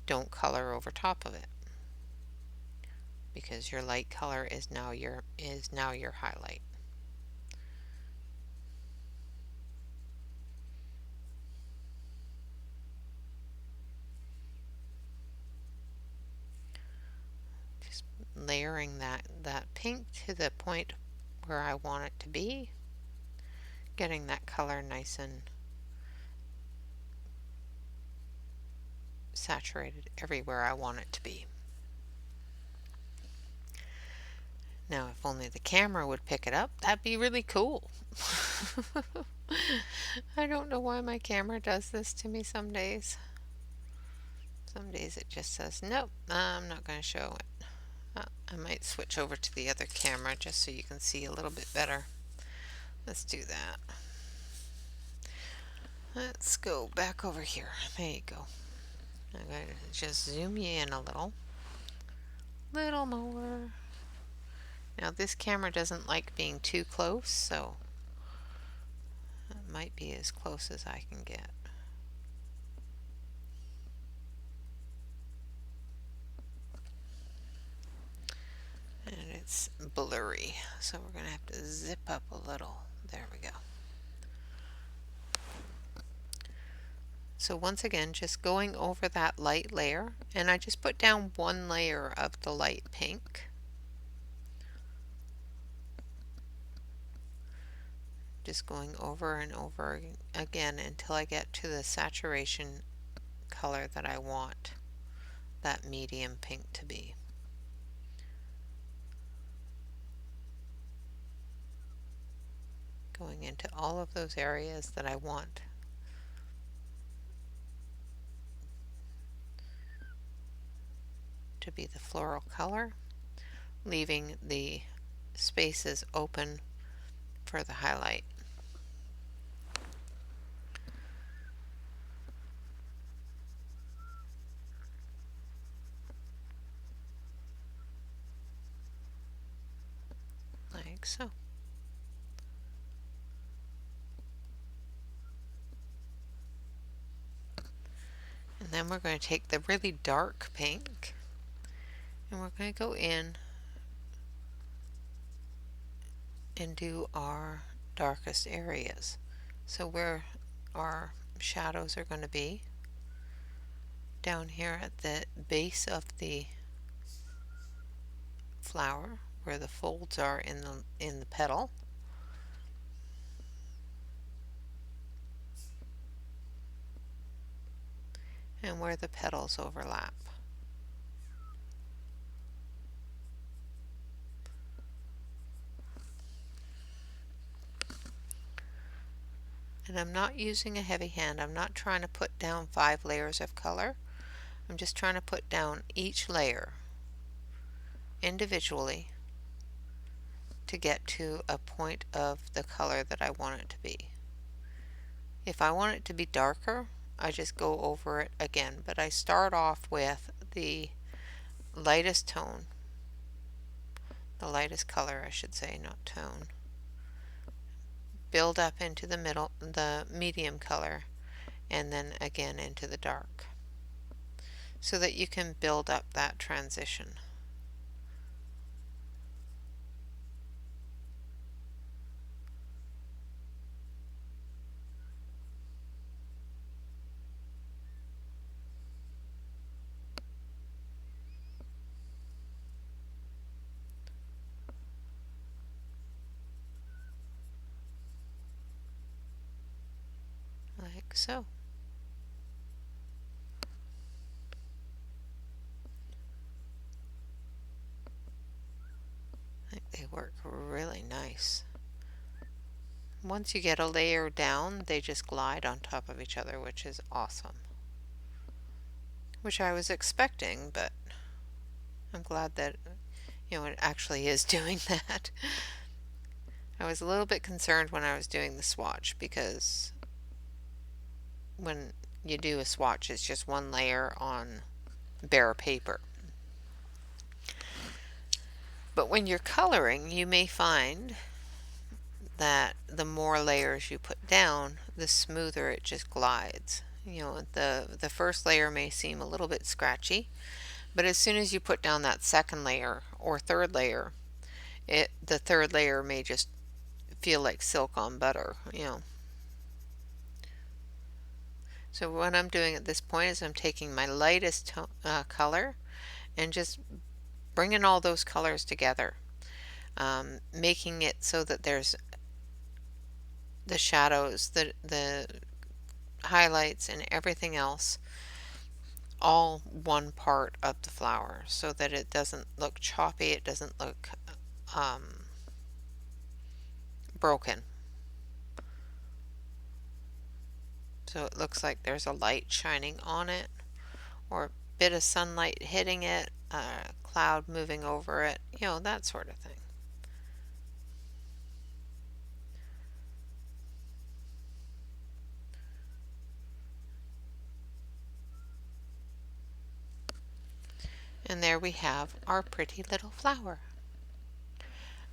don't color over top of it, because your light color is now your highlight. Just layering that pink to the point where I want it to be, getting that color nice and saturated everywhere I want it to be. Now, if only the camera would pick it up, that'd be really cool. I don't know why my camera does this to me some days. Some days it just says, nope, I'm not going to show it. I might switch over to the other camera just so you can see a little bit better. Let's do that. Let's go back over here. There you go. I'm going to just zoom you in a little more. Now this camera doesn't like being too close, so it might be as close as I can get. And it's blurry, so we're going to have to zip up a little. There we go. So once again, just going over that light layer, and I just put down one layer of the light pink. Just going over and over again until I get to the saturation color that I want that medium pink to be. Going into all of those areas that I want to be the floral color, leaving the spaces open for the highlight. Like so. And then we're going to take the really dark pink and we're going to go in and do our darkest areas. So where our shadows are going to be, down here at the base of the flower, where the folds are in the petal. And where the petals overlap. And I'm not using a heavy hand. I'm not trying to put down 5 layers of color. I'm just trying to put down each layer individually to get to a point of the color that I want it to be. If I want it to be darker, I just go over it again, but I start off with the lightest tone, the lightest color I should say, not tone. Build up into the middle, the medium color, and then again into the dark, so that you can build up that transition. Like so. I think they work really nice. Once you get a layer down, they just glide on top of each other, which is awesome. Which I was expecting, but I'm glad that it actually is doing that. I was a little bit concerned when I was doing the swatch, because when you do a swatch, it's just one layer on bare paper. But when you're coloring, you may find that the more layers you put down, the smoother it just glides. The first layer may seem a little bit scratchy, but as soon as you put down that second layer or third layer, the third layer may just feel like silk on butter. So what I'm doing at this point is I'm taking my lightest color and just bringing all those colors together, making it so that there's the shadows, the highlights, and everything else all one part of the flower so that it doesn't look choppy, it doesn't look broken. So it looks like there's a light shining on it, or a bit of sunlight hitting it, a cloud moving over it, that sort of thing. And there we have our pretty little flower.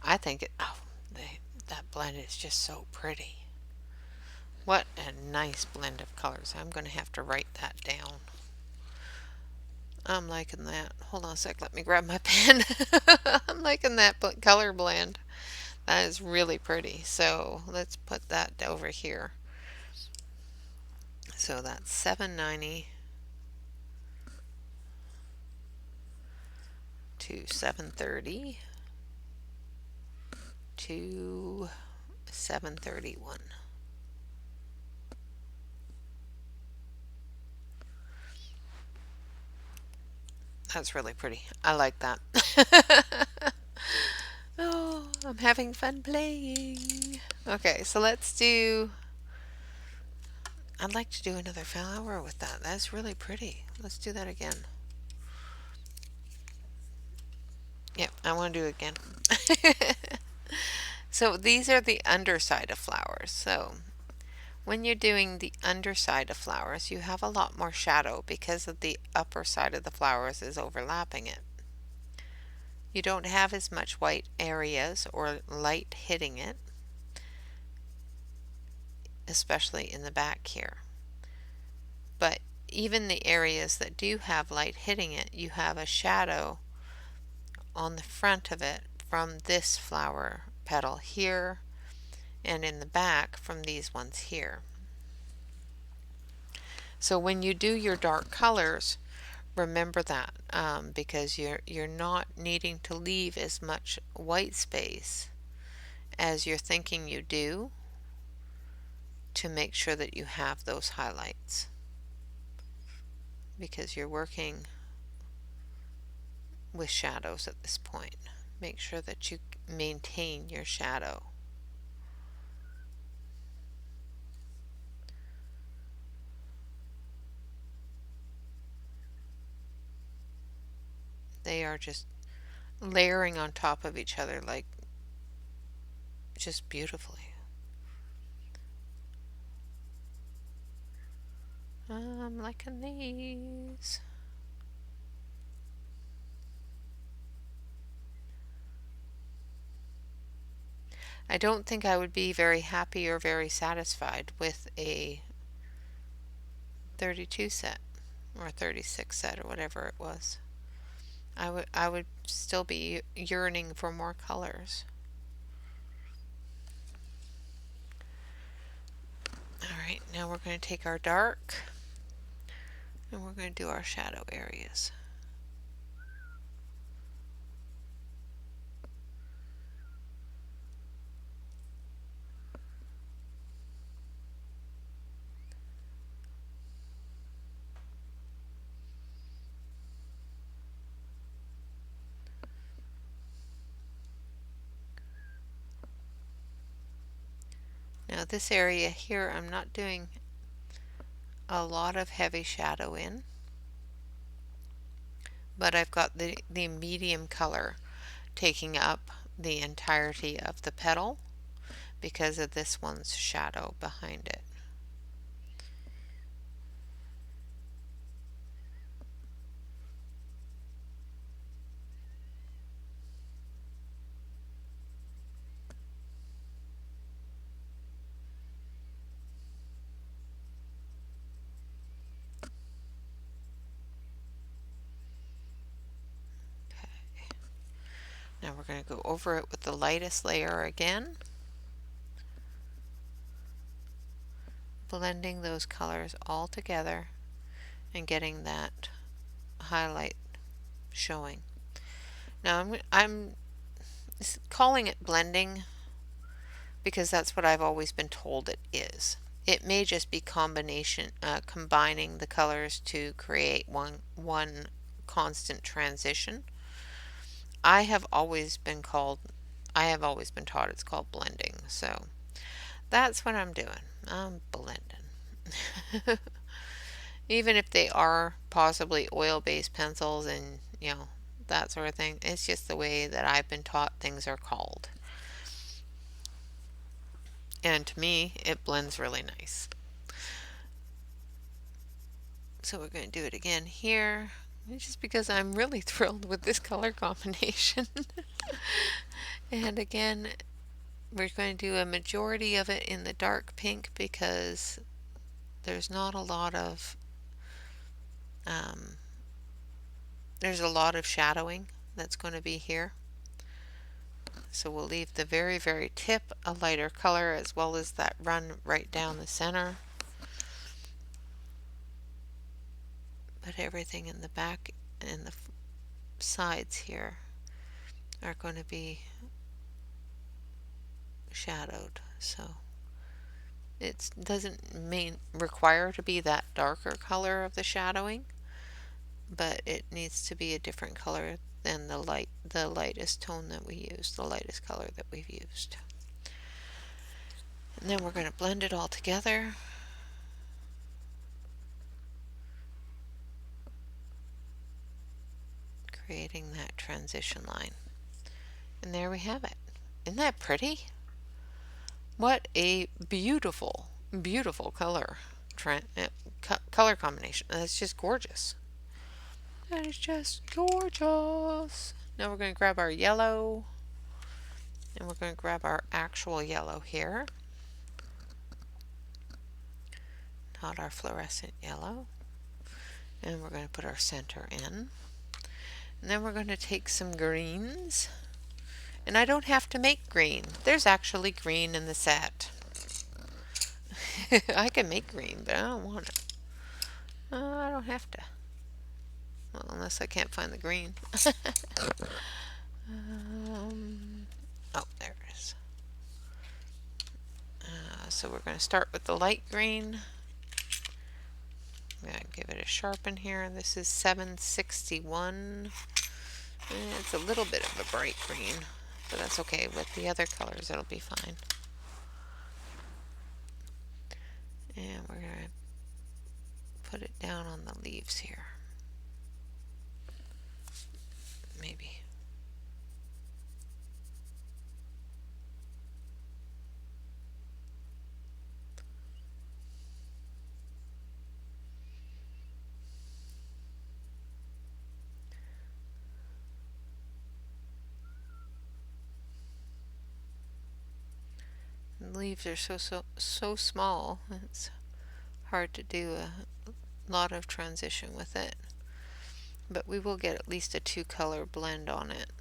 I think that blend is just so pretty. What a nice blend of colors. I'm going to have to write that down. I'm liking that. Hold on a sec. Let me grab my pen. I'm liking that color blend. That is really pretty. So let's put that over here. So that's $7.90 to $7.30 to $7.31. That's really pretty. I like that. Oh, I'm having fun playing. Okay, so I'd like to do another flower with that. That's really pretty. Let's do that again. Yep, I want to do it again. So these are the underside of flowers. So when you're doing the underside of flowers, you have a lot more shadow because of the upper side of the flowers is overlapping it. You don't have as much white areas or light hitting it, especially in the back here. But even the areas that do have light hitting it, you have a shadow on the front of it from this flower petal here, and in the back from these ones here. So when you do your dark colors, remember that because you're not needing to leave as much white space as you're thinking you do to make sure that you have those highlights, because you're working with shadows at this point. Make sure that you maintain your shadow. They are just layering on top of each other like just beautifully. I'm liking these. I don't think I would be very happy or very satisfied with a 32 set or 36 set or whatever it was. I would still be yearning for more colors. Alright, now we're going to take our dark and we're going to do our shadow areas. Now this area here I'm not doing a lot of heavy shadow in, but I've got the medium color taking up the entirety of the petal because of this one's shadow behind it. Now we're going to go over it with the lightest layer again, blending those colors all together and getting that highlight showing. Now I'm calling it blending because that's what I've always been told it is. It may just be combining the colors to create one constant transition. I have always been taught it's called blending, so that's what I'm doing. I'm blending. Even if they are possibly oil-based pencils and, that sort of thing, it's just the way that I've been taught things are called. And to me, it blends really nice. So we're going to do it again here, just because I'm really thrilled with this color combination. And again, we're going to do a majority of it in the dark pink because there's not a lot of there's a lot of shadowing that's going to be here. So we'll leave the very, very tip a lighter color, as well as that run right down the center. But everything in the back and the sides here are going to be shadowed. So it doesn't require to be that darker color of the shadowing, but it needs to be a different color than the lightest tone that we use, the lightest color that we've used. And then we're going to blend it all together. Creating that transition line. And there we have it. Isn't that pretty? What a beautiful, beautiful color color combination. That's just gorgeous. That is just gorgeous. Now we're going to grab our yellow, and we're going to grab our actual yellow here, not our fluorescent yellow, and we're going to put our center in. And then we're going to take some greens, and I don't have to make green. There's actually green in the set. I can make green, but I don't want it. I don't have to. Well, unless I can't find the green. Oh, there it is. So we're going to start with the light green. I'm going to give it a sharpen here. This is 761. It's a little bit of a bright green, but that's okay. With the other colors, it'll be fine. And we're going to put it down on the leaves here. Maybe. The leaves are so small. It's hard to do a lot of transition with it, but we will get at least a 2-color blend on it.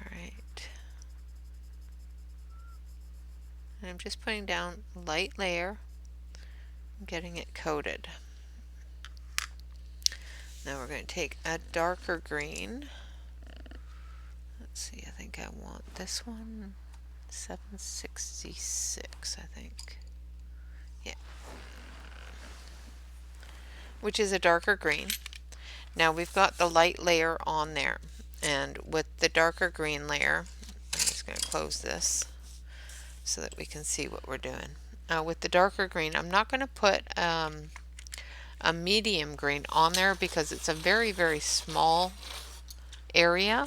Alright. And I'm just putting down a light layer, getting it coated. Now we're going to take a darker green. Let's see, I think I want this one. 766, I think. Yeah. Which is a darker green. Now we've got the light layer on there. And with the darker green layer, I'm just going to close this so that we can see what we're doing. With the darker green, I'm not going to put a medium green on there because it's a very, very small area,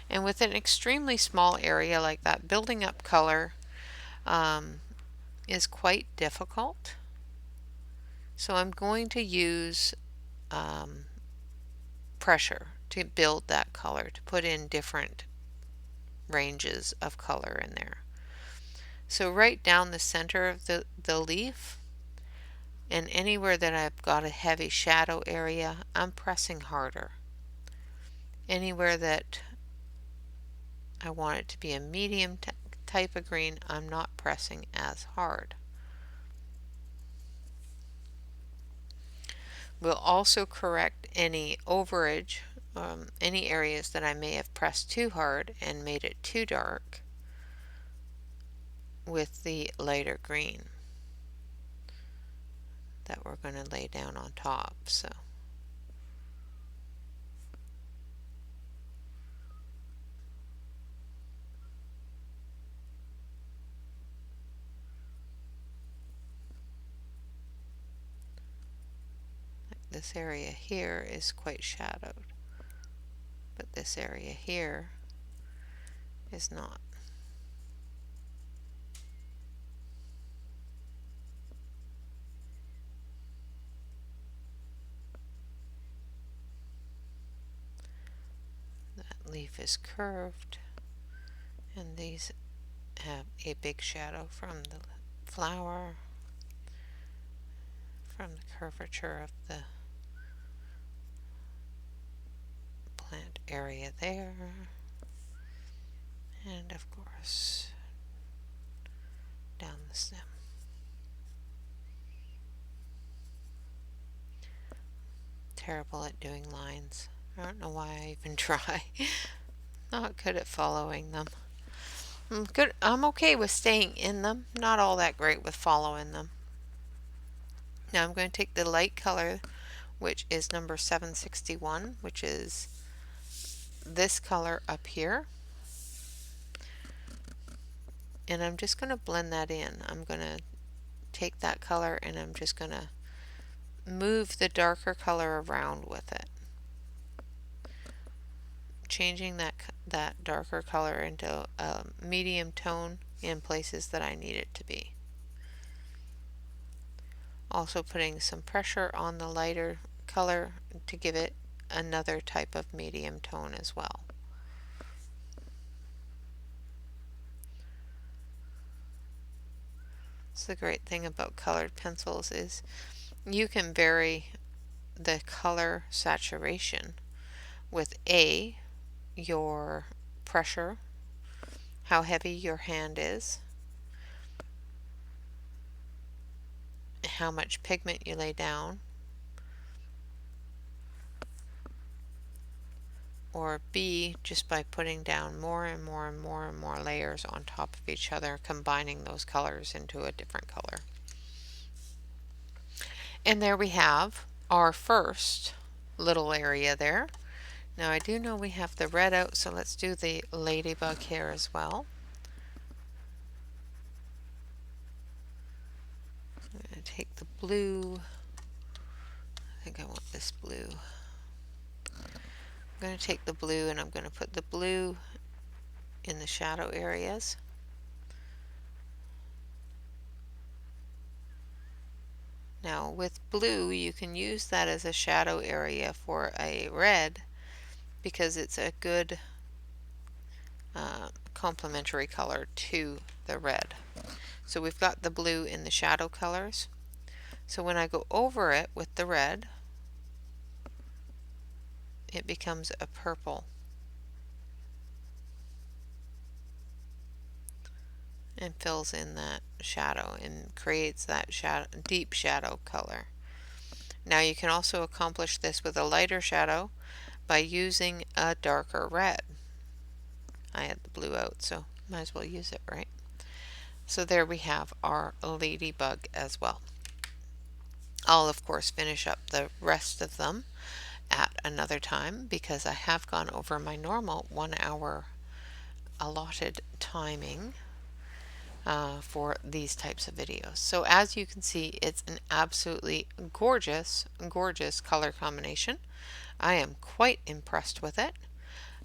and with an extremely small area like that, building up color is quite difficult. So I'm going to use pressure to build that color, to put in different ranges of color in there. So right down the center of the leaf, and anywhere that I've got a heavy shadow area, I'm pressing harder. Anywhere that I want it to be a medium type of green, I'm not pressing as hard. We'll also correct any overage, any areas that I may have pressed too hard and made it too dark with the lighter green that we're going to lay down on top. So this area here is quite shadowed, but this area here is not. That leaf is curved, and these have a big shadow from the flower, from the curvature of the plant area there, and of course down the stem. Terrible at doing lines. I don't know why I even try. Not good at following them. I'm okay with staying in them, not all that great with following them. Now I'm going to take the light color, which is number 761, which is this color up here, and I'm just going to blend that in. I'm going to take that color and I'm just going to move the darker color around with it, changing that darker color into a medium tone in places that I need it to be. Also putting some pressure on the lighter color to give it another type of medium tone as well. So the great thing about colored pencils is you can vary the color saturation with your pressure, how heavy your hand is, how much pigment you lay down, or B, just by putting down more and more and more and more layers on top of each other, combining those colors into a different color. And there we have our first little area there. Now I do know we have the red out, so let's do the ladybug here as well. I'm going to take the blue. I think I want this blue. I'm going to take the blue and I'm going to put the blue in the shadow areas. Now with blue you can use that as a shadow area for a red because it's a good complementary color to the red. So we've got the blue in the shadow colors. So when I go over it with the red, it becomes a purple. And fills in that shadow and creates that deep shadow color. Now you can also accomplish this with a lighter shadow by using a darker red. I had the blue out, so might as well use it, right? So there we have our ladybug as well. I'll of course finish up the rest of them at another time because I have gone over my normal 1 hour allotted timing for these types of videos. So as you can see, it's an absolutely gorgeous, gorgeous color combination. I am quite impressed with it.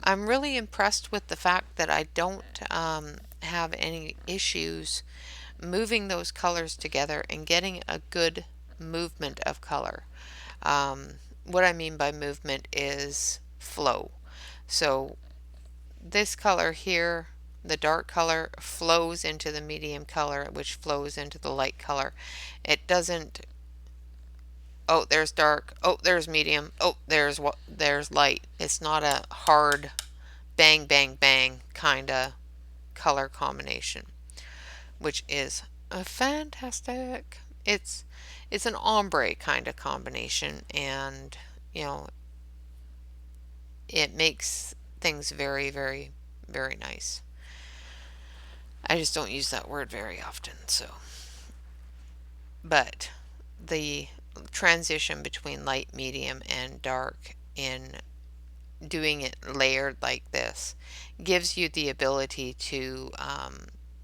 I'm really impressed with the fact that I don't have any issues moving those colors together and getting a good movement of color. What I mean by movement is flow. So this color here, the dark color, flows into the medium color, which flows into the light color. It doesn't, oh, there's dark, oh, there's medium, oh, there's light. It's not a hard bang, bang, bang kind of color combination, which is fantastic. It's it's an ombre kind of combination, and you know, it makes things very, very, very nice. I just don't use that word very often, so. But the transition between light, medium, and dark in doing it layered like this gives you the ability to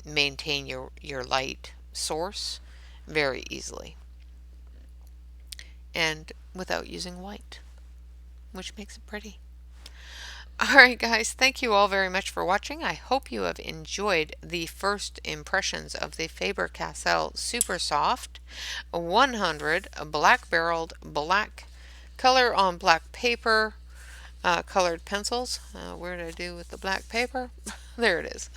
maintain your light source very easily and without using white, which makes it pretty. Alright guys, thank you all very much for watching. I hope you have enjoyed the first impressions of the Faber Castell Super Soft 100 black barreled black color on black paper colored pencils. Where did I do with the black paper? There it is.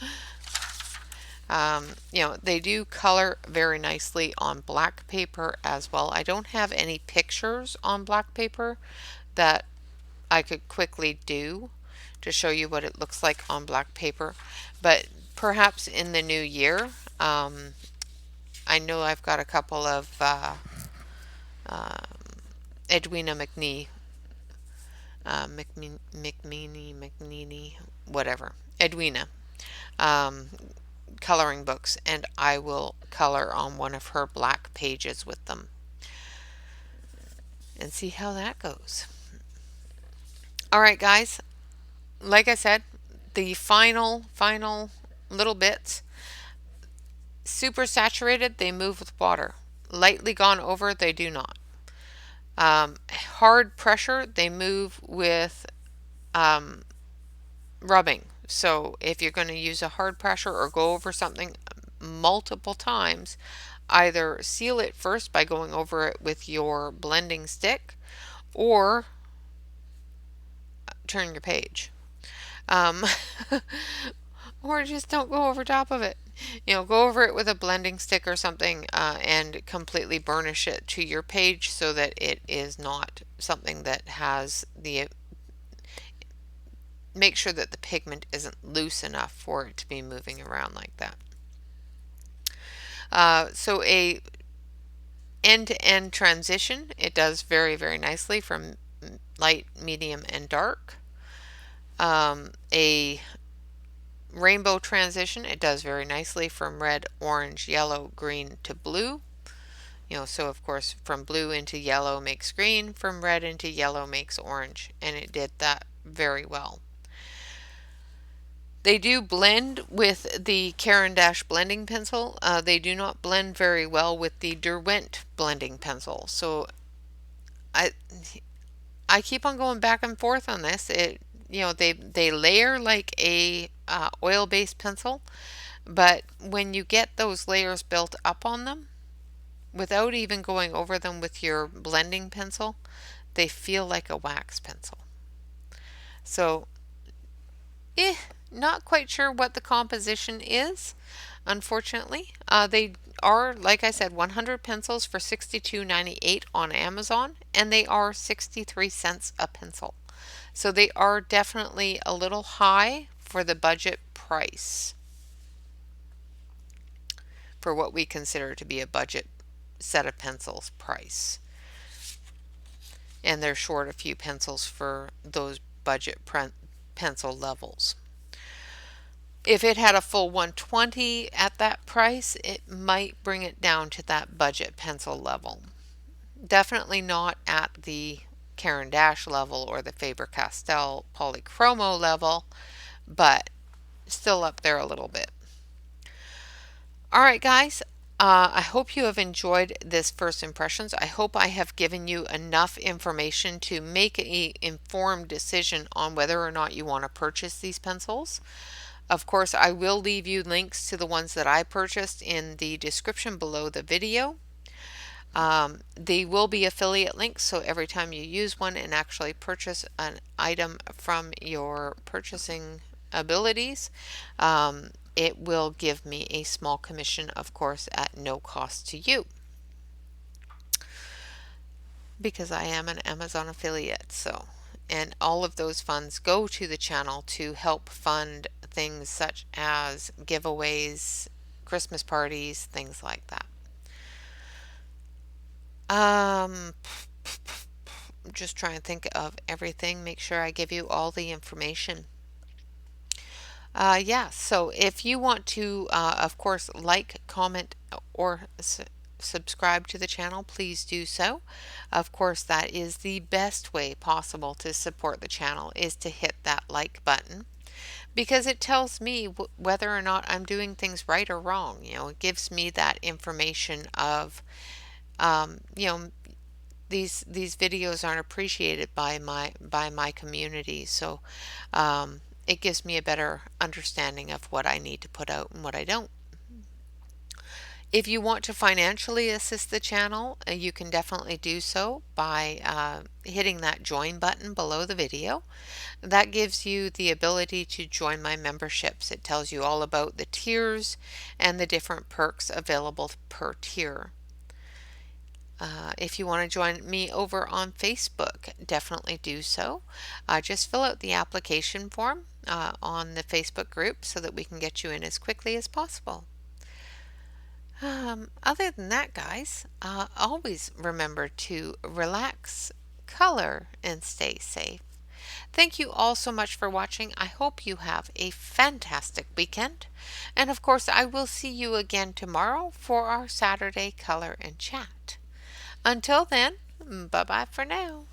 You know, they do color very nicely on black paper as well. I don't have any pictures on black paper that I could quickly do to show you what it looks like on black paper, but perhaps in the new year. I know I've got a couple of Edwina McNeely, whatever, Edwina um, coloring books, and I will color on one of her black pages with them and see how that goes. Alright guys, like I said, the final little bits, super saturated, they move with water. Lightly gone over, they do not. Hard pressure, they move with rubbing. So if you're going to use a hard pressure or go over something multiple times, either seal it first by going over it with your blending stick or turn your page. Or just don't go over top of it. You know, go over it with a blending stick or something and completely burnish it to your page so that it is not something that has the, make sure that the pigment isn't loose enough for it to be moving around like that. So a end-to-end transition, it does very, very nicely from light, medium, and dark. A rainbow transition, it does very nicely from red, orange, yellow, green to blue. You know, so of course from blue into yellow makes green, from red into yellow makes orange, and it did that very well. They do blend with the Caran d'Ache blending pencil. They do not blend very well with the Derwent blending pencil. So I keep on going back and forth on this. You know, they layer like a oil-based pencil, but when you get those layers built up on them, without even going over them with your blending pencil, they feel like a wax pencil. So, not quite sure what the composition is, unfortunately. They are, like I said, 100 pencils for $62.98 on Amazon, and they are 63 cents a pencil. So they are definitely a little high for the budget price, for what we consider to be a budget set of pencils price. And they're short a few pencils for those budget pencil levels. If it had a full 120 at that price, it might bring it down to that budget pencil level. Definitely not at the Caran d'Ache level or the Faber Castell Polychromo level, but still up there a little bit. Alright guys, I hope you have enjoyed this first impressions. I hope I have given you enough information to make an informed decision on whether or not you want to purchase these pencils. Of course, I will leave you links to the ones that I purchased in the description below the video. They will be affiliate links, so every time you use one and actually purchase an item from your purchasing abilities, it will give me a small commission, of course, at no cost to you, because I am an Amazon affiliate. So, and all of those funds go to the channel to help fund things such as giveaways, Christmas parties, things like that. Um, I'm just trying to think of everything, make sure I give you all the information. Yeah, so if you want to, of course, like, comment, or subscribe to the channel, please do so. Of course, that is the best way possible to support the channel, is to hit that like button, because it tells me whether or not I'm doing things right or wrong. It gives me that information of, you know, these videos aren't appreciated by my community, so it gives me a better understanding of what I need to put out and what I don't. If you want to financially assist the channel, you can definitely do so by hitting that join button below the video. That gives you the ability to join my memberships. It tells you all about the tiers and the different perks available per tier. If you want to join me over on Facebook, definitely do so. Just fill out the application form on the Facebook group so that we can get you in as quickly as possible. Other than that, guys, always remember to relax, color, and stay safe. Thank you all so much for watching. I hope you have a fantastic weekend. And of course, I will see you again tomorrow for our Saturday color and chat. Until then, bye bye for now.